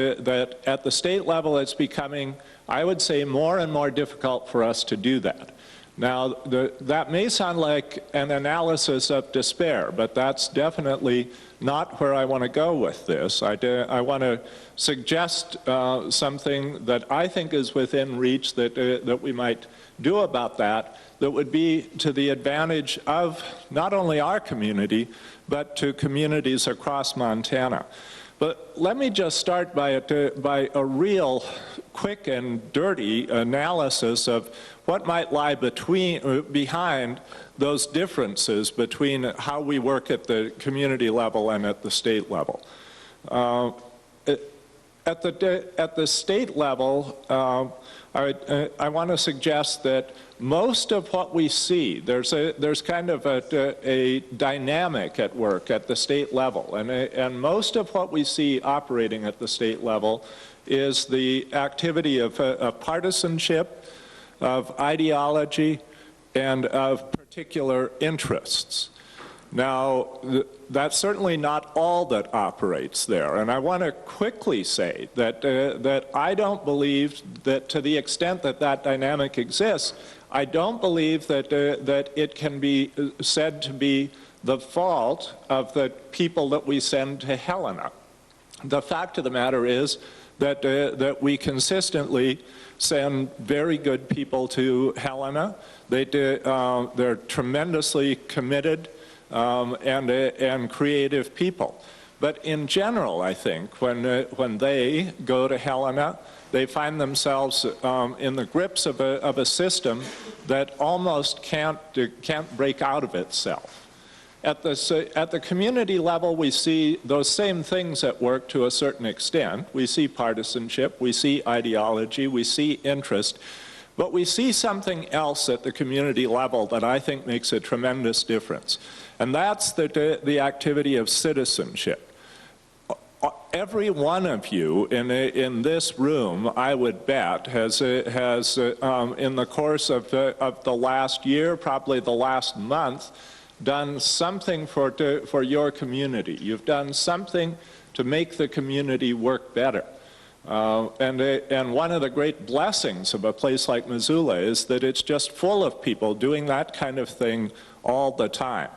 at the state level it's becoming, I would say, more and more difficult for us to do that. Now, that may sound like an analysis of despair, but that's definitely not where I want to go with this. I want to suggest something that I think is within reach that we might do about that would be to the advantage of not only our community, but to communities across Montana. But let me just start by a real quick and dirty analysis of what might lie behind those differences between how we work at the community level and at the state level. At the state level, I want to suggest that most of what we see, there's kind of a dynamic at work at the state level, and most of what we see operating at the state level is the activity of partisanship, of ideology, and of particular interests. Now, that's certainly not all that operates there, and I want to quickly say that I don't believe that, to the extent that that dynamic exists, I don't believe that it can be said to be the fault of the people that we send to Helena. The fact of the matter is that we consistently send very good people to Helena. They're tremendously committed and creative people. But in general, I think, when they go to Helena, they find themselves in the grips of a system that almost can't break out of itself. At the community level, we see those same things at work to a certain extent. We see partisanship, we see ideology, we see interest, but we see something else at the community level that I think makes a tremendous difference, and that's the activity of citizenship. Every one of you in this room, I would bet, has in the course of the last year, probably the last month, done something for your community. You've done something to make the community work better. And one of the great blessings of a place like Missoula is that it's just full of people doing that kind of thing all the time.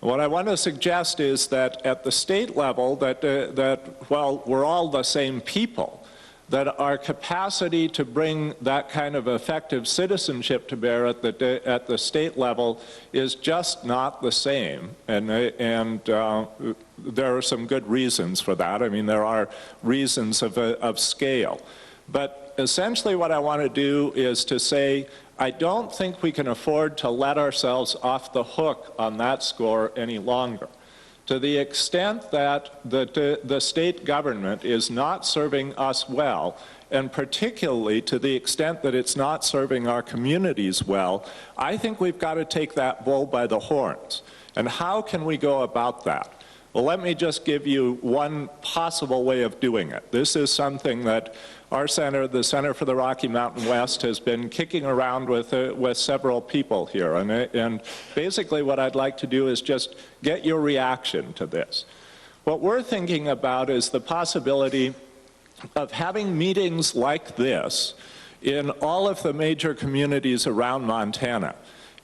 What I want to suggest is that at the state level, that while we're all the same people, that our capacity to bring that kind of effective citizenship to bear at the state level is just not the same. And there are some good reasons for that. I mean, there are reasons of scale. But essentially what I want to do is to say, I don't think we can afford to let ourselves off the hook on that score any longer. To the extent that the state government is not serving us well and particularly to the extent that it's not serving our communities well, I think we've got to take that bull by the horns. And how can we go about that? Well, let me just give you one possible way of doing it. This is something that our center, the Center for the Rocky Mountain West, has been kicking around with several people here. And basically what I'd like to do is just get your reaction to this. What we're thinking about is the possibility of having meetings like this in all of the major communities around Montana,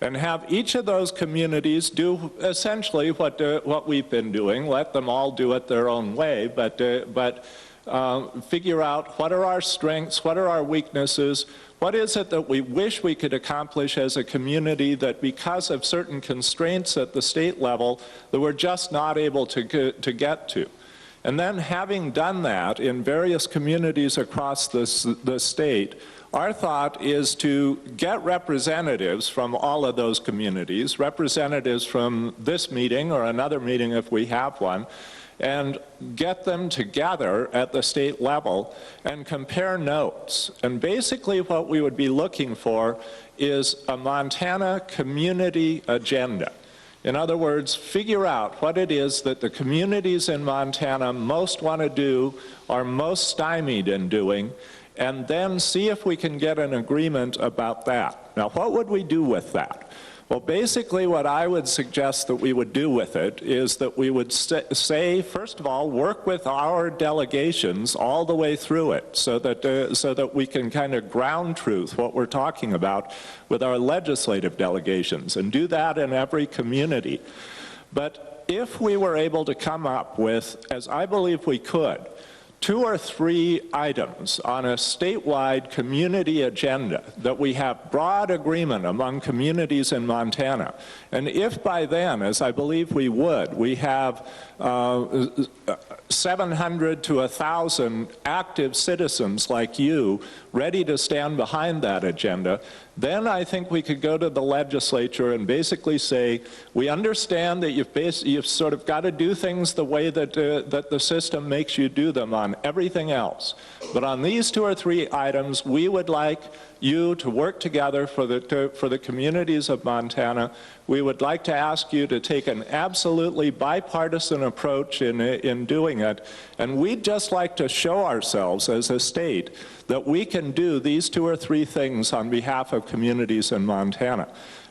and have each of those communities do essentially what we've been doing. Let them all do it their own way, but figure out what are our strengths, what are our weaknesses, what is it that we wish we could accomplish as a community that because of certain constraints at the state level that we're just not able to get to. And then having done that in various communities across the state, our thought is to get representatives from all of those communities, representatives from this meeting or another meeting if we have one, and get them together at the state level and compare notes. And basically what we would be looking for is a Montana community agenda. In other words, figure out what it is that the communities in Montana most want to do, are most stymied in doing, and then see if we can get an agreement about that. Now, what would we do with that? Well, basically what I would suggest that we would do with it is that we would say, first of all, work with our delegations all the way through it so that we can kind of ground truth what we're talking about with our legislative delegations, and do that in every community. But if we were able to come up with, as I believe we could, 2 or 3 items on a statewide community agenda that we have broad agreement among communities in Montana, and if by then, as I believe we would, we have 700 to 1,000 active citizens like you ready to stand behind that agenda, then I think we could go to the legislature and basically say, we understand that you've sort of got to do things the way that the system makes you do them on everything else. But on these 2 or 3 items, we would like you to work together for the communities of Montana. We would like to ask you to take an absolutely bipartisan approach in doing it, and we'd just like to show ourselves as a state that we can do these 2 or 3 things on behalf of communities in Montana.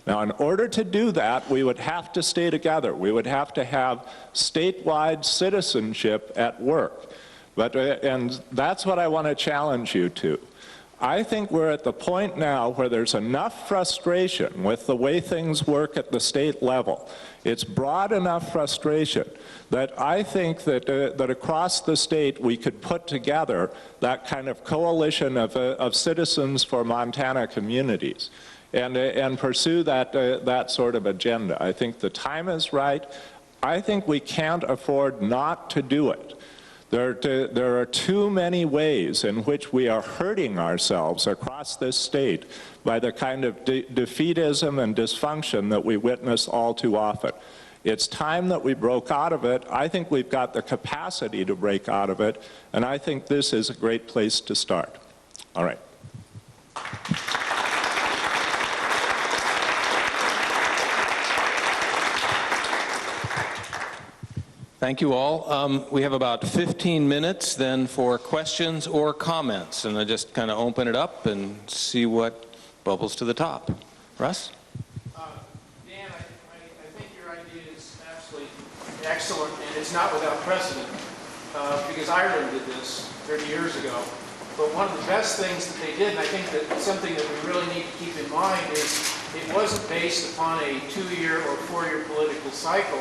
Now, in order to do that, we would have to stay together. We would have to have statewide citizenship at work. And that's what I want to challenge you to. I think we're at the point now where there's enough frustration with the way things work at the state level. It's broad enough frustration that I think that across the state we could put together that kind of coalition of citizens for Montana communities and pursue that sort of agenda. I think the time is right. I think we can't afford not to do it. There are too many ways in which we are hurting ourselves across this state by the kind of defeatism and dysfunction that we witness all too often. It's time that we broke out of it. I think we've got the capacity to break out of it, and I think this is a great place to start. All right. Thank you all. We have about 15 minutes then for questions or comments, and I just kind of open it up and see what bubbles to the top. Russ? Dan, I think your idea is absolutely excellent, and it's not without precedent, because Ireland did this 30 years ago. But one of the best things that they did, and I think that something that we really need to keep in mind, is it wasn't based upon a 2-year or 4-year political cycle.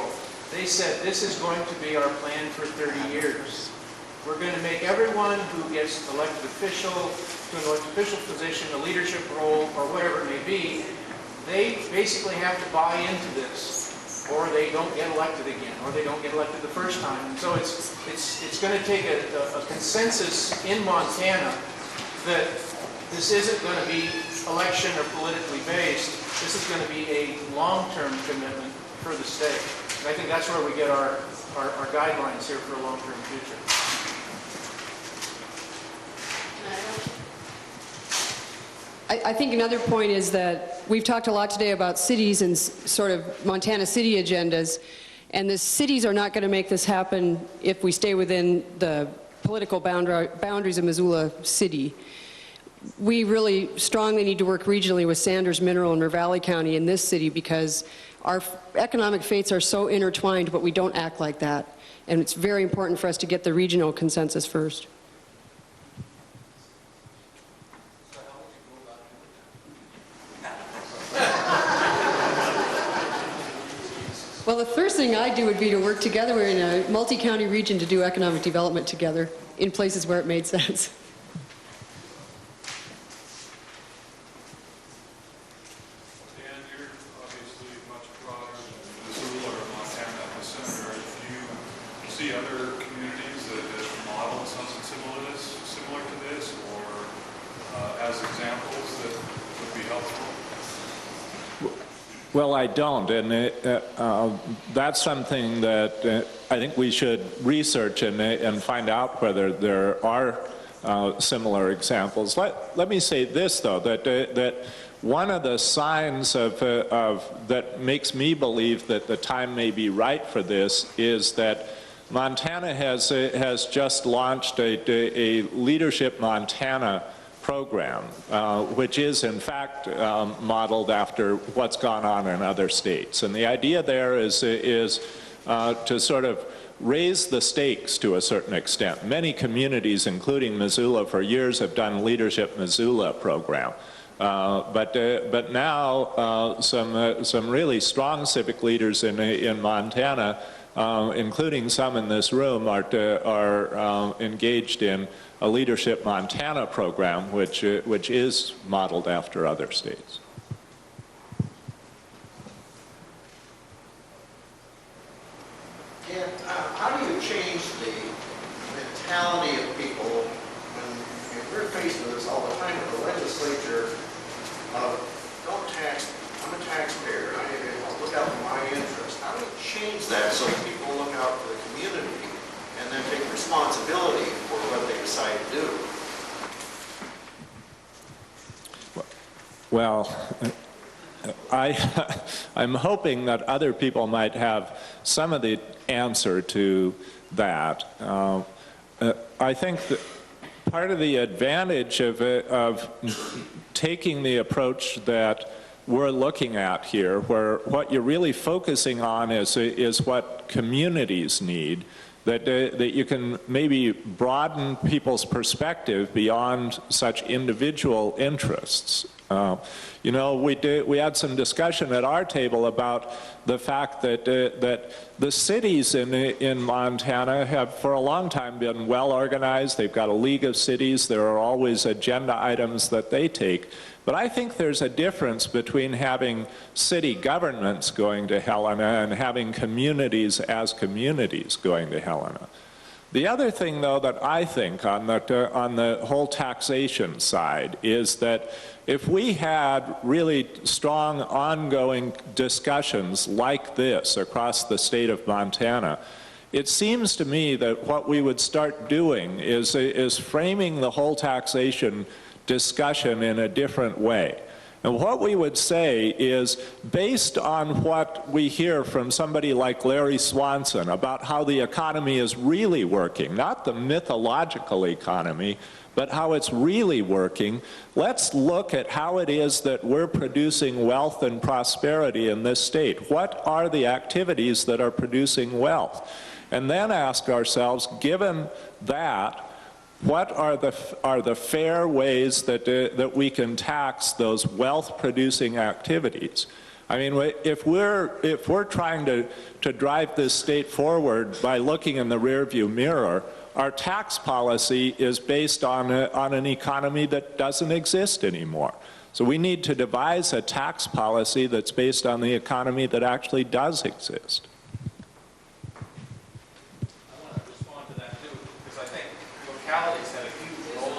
They said, this is going to be our plan for 30 years. We're going to make everyone who gets elected official, to an elected official position, a leadership role, or whatever it may be, they basically have to buy into this, or they don't get elected again, or they don't get elected the first time. And so it's going to take a consensus in Montana that this isn't going to be election or politically based. This is going to be a long-term commitment for the state. And I think that's where we get our guidelines here for a long-term future. I think another point is that we've talked a lot today about cities and sort of Montana city agendas, and the cities are not going to make this happen if we stay within the political boundaries of Missoula City. We really strongly need to work regionally with Sanders Mineral and River Valley County in this city because our economic fates are so intertwined, but we don't act like that. And it's very important for us to get the regional consensus first. Well, the first thing I'd do would be to work together. We're in a multi-county region to do economic development together in places where it made sense. Dan, you're obviously much broader than Missoula or Montana at the center. Do you see other communities that model something similar to this, or as examples that would be helpful? Well, I don't, and that's something that I think we should research and find out whether there are similar examples. Let me say this, though, that one of the signs that makes me believe that the time may be right for this is that Montana has just launched a Leadership Montana program, which is in fact modeled after what's gone on in other states. And the idea there is to sort of raise the stakes to a certain extent. Many communities, including Missoula, for years have done Leadership Missoula program. But now some really strong civic leaders in Montana, including some in this room, are engaged in a Leadership Montana program, which is modeled after other states. And how do you change the mentality of people when we're faced with this all the time in the legislature of don't tax, I'm a taxpayer, I look out for my interest. How do you change that so people look out for the community and then take responsibility for what they decide to do? Well, I'm hoping that other people might have some of the answer to that. I think that part of the advantage of taking the approach that we're looking at here, where what you're really focusing on is what communities need, that you can maybe broaden people's perspective beyond such individual interests. You know, we had some discussion at our table about the fact that the cities in Montana have for a long time been well organized. They've got a league of cities. There are always agenda items that they take. But I think there's a difference between having city governments going to Helena and having communities as communities going to Helena. The other thing, though, that I think on the whole taxation side is that if we had really strong ongoing discussions like this across the state of Montana, it seems to me that what we would start doing is framing the whole taxation discussion in a different way. And what we would say is, based on what we hear from somebody like Larry Swanson about how the economy is really working, not the mythological economy, but how it's really working, let's look at how it is that we're producing wealth and prosperity in this state. What are the activities that are producing wealth? And then ask ourselves, given that, what are the fair ways that we can tax those wealth-producing activities? I mean, if we're trying to drive this state forward by looking in the rearview mirror, our tax policy is based on an economy that doesn't exist anymore. So we need to devise a tax policy that's based on the economy that actually does exist. Localities had a huge role.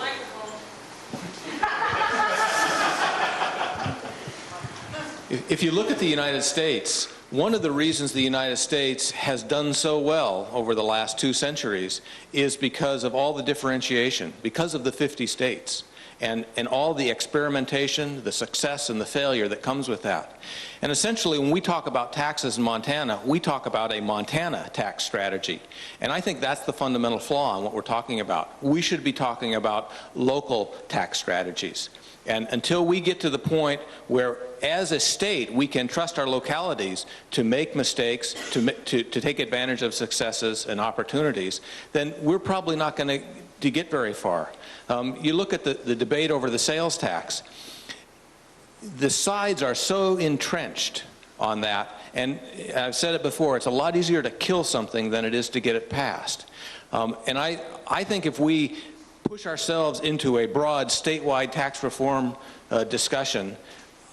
If you look at the United States, one of the reasons the United States has done so well over the last 2 centuries is because of all the differentiation, because of the 50 states. and all the experimentation, the success, and the failure that comes with that. And essentially, when we talk about taxes in Montana, we talk about a Montana tax strategy. And I think that's the fundamental flaw in what we're talking about. We should be talking about local tax strategies. And until we get to the point where, as a state, we can trust our localities to make mistakes, to take advantage of successes and opportunities, then we're probably not going to get very far. You look at the debate over the sales tax. The sides are so entrenched on that, and I've said it before, it's a lot easier to kill something than it is to get it passed. And I think if we push ourselves into a broad statewide tax reform discussion,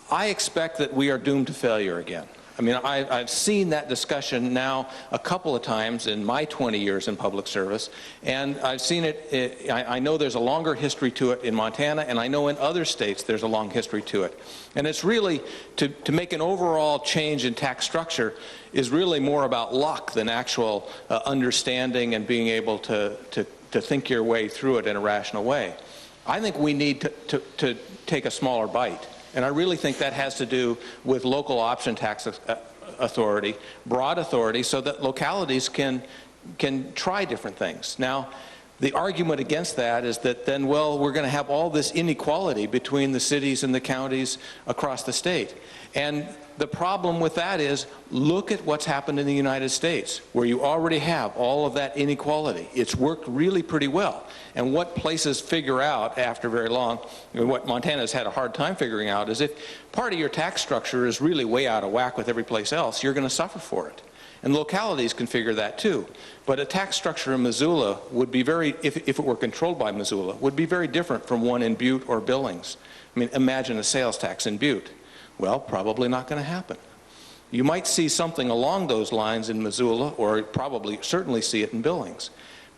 I expect that we are doomed to failure again. I mean, I've seen that discussion now a couple of times in my 20 years in public service, and I've seen it, I know there's a longer history to it in Montana, and I know in other states there's a long history to it. And it's really, to make an overall change in tax structure is really more about luck than actual understanding and being able to think your way through it in a rational way. I think we need to take a smaller bite. And I really think that has to do with local option tax authority, broad authority, so that localities can try different things. Now, the argument against that is that then, well, we're going to have all this inequality between the cities and the counties across the state. And the problem with that is, look at what's happened in the United States, where you already have all of that inequality. It's worked really pretty well. And what places figure out after very long, what Montana's had a hard time figuring out, is if part of your tax structure is really way out of whack with every place else, you're going to suffer for it. And localities can figure that too. But a tax structure in Missoula would be very, if it were controlled by Missoula, would be very different from one in Butte or Billings. I mean, imagine a sales tax in Butte. Well, probably not going to happen. You might see something along those lines in Missoula, or certainly see it in Billings.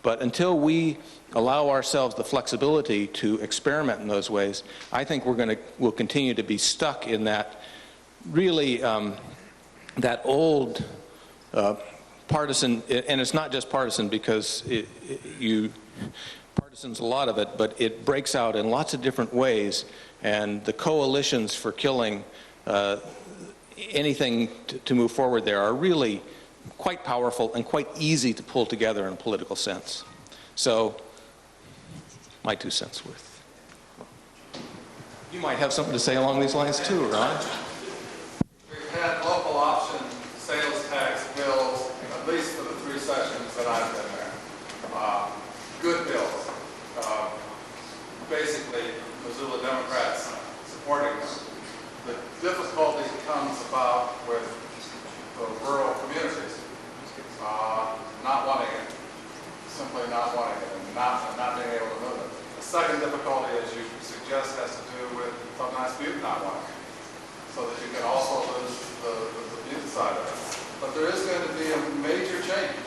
But until we allow ourselves the flexibility to experiment in those ways, I think we'll continue to be stuck in that really, that old partisan, and it's not just partisan because partisan's a lot of it, but it breaks out in lots of different ways, and the coalitions for killing anything to move forward there are really quite powerful and quite easy to pull together in a political sense. So, my 2 cents worth. You might have something to say along these lines too, Ron. We've had local option sales tax bills, at least for the 3 sessions that I've been there. Good bills. Basically, Missoula Democrats supporting them. The difficulty comes about with the rural communities not wanting it, simply not wanting it, and not being able to move it. The second difficulty, as you suggest, has to do with sometimes Butte not wanting it, so that you can also lose the Butte side of it. But there is going to be a major change.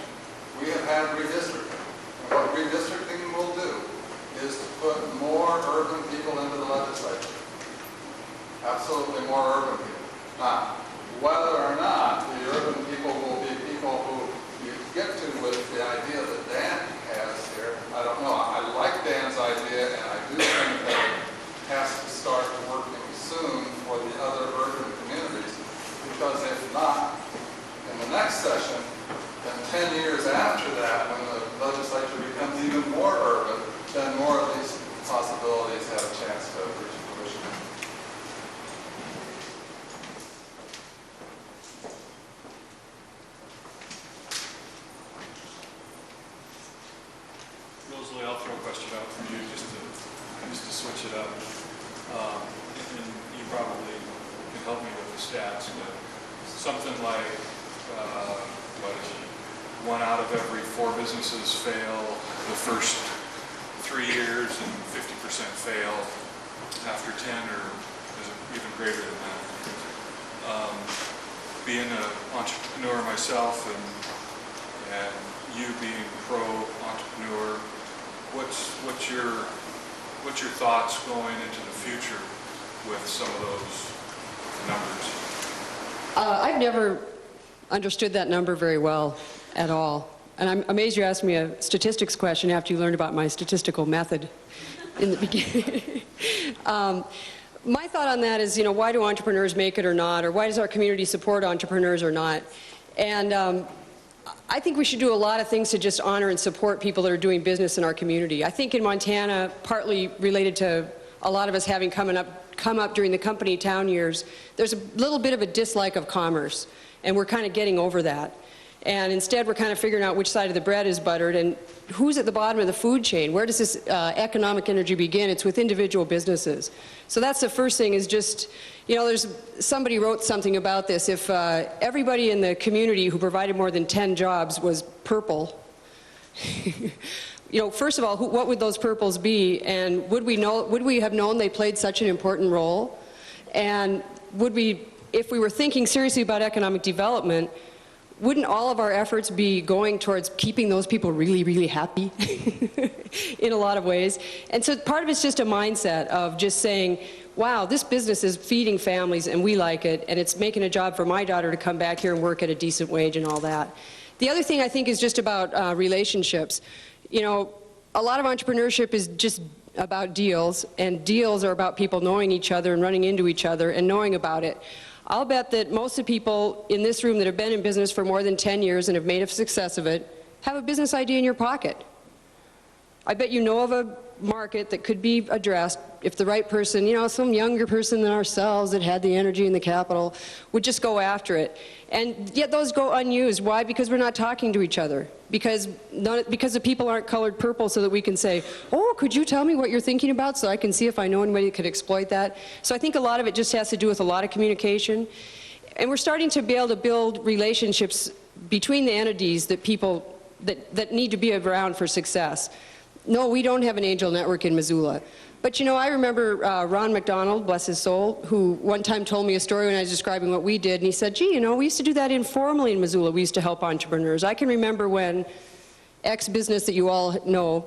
We have had redistricting, and what redistricting will do is to put more urban people into the legislature. Absolutely more urban people. Now, whether or not the urban people will be people who you get to with the idea that Dan has here, I don't know. I like Dan's idea, and I do think that it has to start working soon for the other urban communities, because if not, in the next session, then 10 years after that, when the legislature becomes even more urban, then more of these possibilities have a chance to reach fruition. Rosalie, I'll throw a question out for you just to switch it up. And you probably can help me with the stats, but something like, 1 out of every 4 businesses fail the first 3 years and 50% fail after 10, or is it even greater than that? Being an entrepreneur myself and you being pro-entrepreneur, what's your thoughts going into the future with some of those numbers? I've never understood that number very well at all. And I'm amazed you asked me a statistics question after you learned about my statistical method. in the beginning. My thought on that is, why do entrepreneurs make it or not, or why does our community support entrepreneurs or not? And I think we should do a lot of things to just honor and support people that are doing business in our community. I think in Montana, partly related to a lot of us having come up during the company town years, there's a little bit of a dislike of commerce, and we're kind of getting over that. And instead, we're kind of figuring out which side of the bread is buttered and who's at the bottom of the food chain. Where does this economic energy begin? It's with individual businesses. So that's the first thing is just, somebody wrote something about this. If everybody in the community who provided more than 10 jobs was purple, first of all, what would those purples be? And would we have known they played such an important role? And if we were thinking seriously about economic development, wouldn't all of our efforts be going towards keeping those people really, really happy in a lot of ways? And so part of it's just a mindset of just saying, wow, this business is feeding families and we like it, and it's making a job for my daughter to come back here and work at a decent wage and all that. The other thing I think is just about relationships. A lot of entrepreneurship is just about deals, and deals are about people knowing each other and running into each other and knowing about it. I'll bet that most of the people in this room that have been in business for more than 10 years and have made a success of it have a business idea in your pocket. I bet you know of a market that could be addressed if the right person, some younger person than ourselves that had the energy and the capital would just go after it. And yet those go unused. Why? Because we're not talking to each other. Because the people aren't colored purple so that we can say, oh, could you tell me what you're thinking about so I can see if I know anybody that could exploit that? So I think a lot of it just has to do with a lot of communication. And we're starting to be able to build relationships between the entities that people that need to be around for success. No, we don't have an angel network in Missoula. But I remember Ron McDonald, bless his soul, who one time told me a story when I was describing what we did, and he said, gee, we used to do that informally in Missoula. We used to help entrepreneurs. I can remember when X business that you all know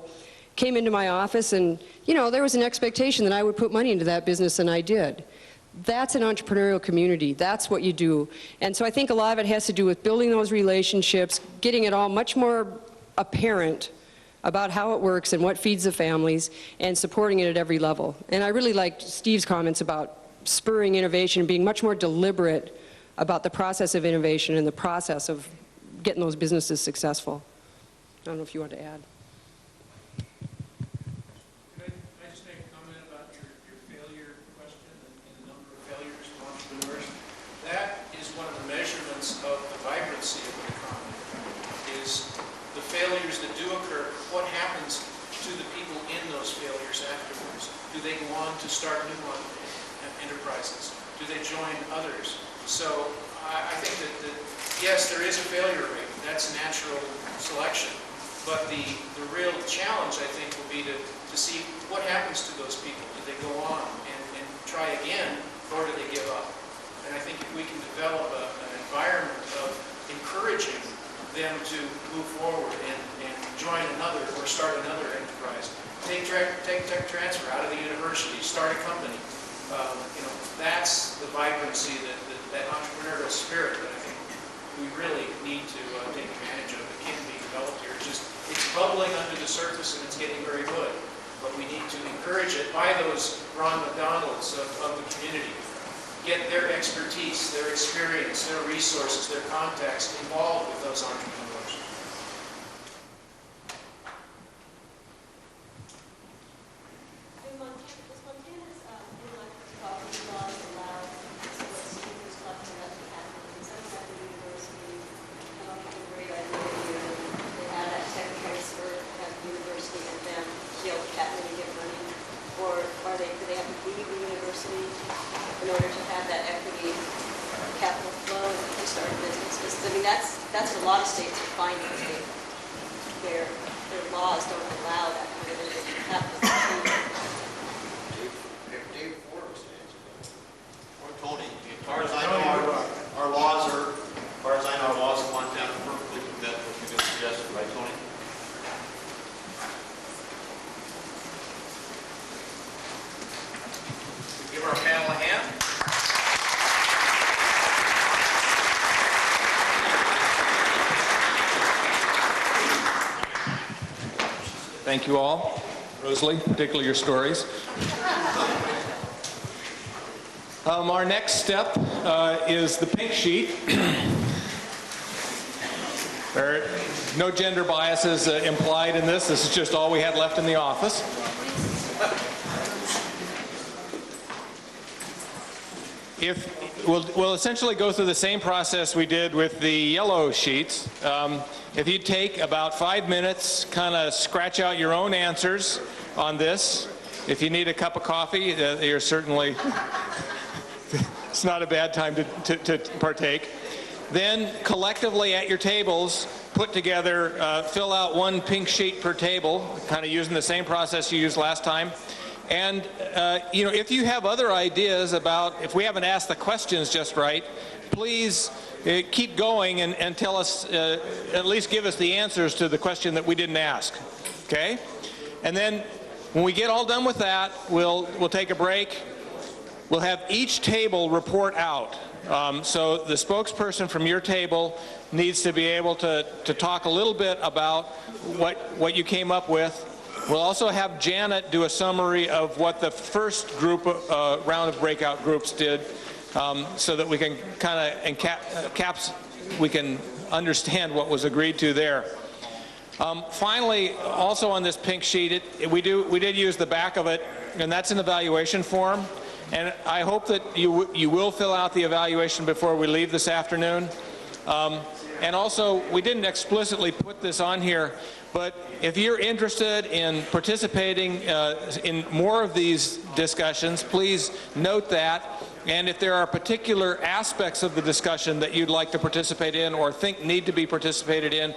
came into my office, and there was an expectation that I would put money into that business, and I did. That's an entrepreneurial community. That's what you do. And so I think a lot of it has to do with building those relationships, getting it all much more apparent about how it works and what feeds the families, and supporting it at every level. And I really liked Steve's comments about spurring innovation, being much more deliberate about the process of innovation and the process of getting those businesses successful. I don't know if you want to add. Can I just make a comment about your failure question and the number of failures to entrepreneurs? That is one of the measurements of the vibrancy of an economy, is the failures that do occur. What happens to the people in those failures afterwards? Do they go on to start new enterprises? Do they join others? So I think that yes, there is a failure rate. That's natural selection. But the real challenge, I think, will be to see what happens to those people. Do they go on and try again, or do they give up? And I think if we can develop an environment of encouraging them to move forward and join another or start another enterprise. Take tech transfer out of the university, start a company. That's the vibrancy, that entrepreneurial spirit that I think we really need to take advantage of. It can be developed here. It's bubbling under the surface and it's getting very good. But we need to encourage it by those Ron McDonalds of the community. Get their expertise, their experience, their resources, their contacts involved with those entrepreneurs. Does Montana's intellectual property laws allow what Steve was talking about to happen? Because I was at the university, come up with a great idea here. They had that tech transfer at the university and then Yale patent and get money. Or do they have to leave the university in order to have that equity capital flow and to start a business? Because, I mean, that's what a lot of states are finding. Their laws don't allow that kind of capital. Dave Forbes or Tony, as far as I know, our laws are, as far as I know, our laws in Montana perfectly met what you just suggested, right, Tony? Give our panel a hand. Thank you all. Rosalie, particularly your stories. Our next step is the pink sheet. There are no gender biases implied in this. This is just all we had left in the office. We'll essentially go through the same process we did with the yellow sheets. If you take about 5 minutes, kind of scratch out your own answers on this. If you need a cup of coffee, you're certainly, it's not a bad time to partake. Then collectively at your tables, put together, fill out one pink sheet per table, kind of using the same process you used last time. And, if you have other ideas about, if we haven't asked the questions just right, please keep going and tell us, at least give us the answers to the question that we didn't ask, okay? And then when we get all done with that, we'll take a break. We'll have each table report out. So the spokesperson from your table needs to be able to talk a little bit about what you came up with. We'll also have Janet do a summary of what the first group round of breakout groups did, so that we can kind of we can understand what was agreed to there. Finally, also on this pink sheet, we did use the back of it, and that's an evaluation form. And I hope that you will fill out the evaluation before we leave this afternoon. And also, we didn't explicitly put this on here, but if you're interested in participating in more of these discussions, please note that. And if there are particular aspects of the discussion that you'd like to participate in or think need to be participated in,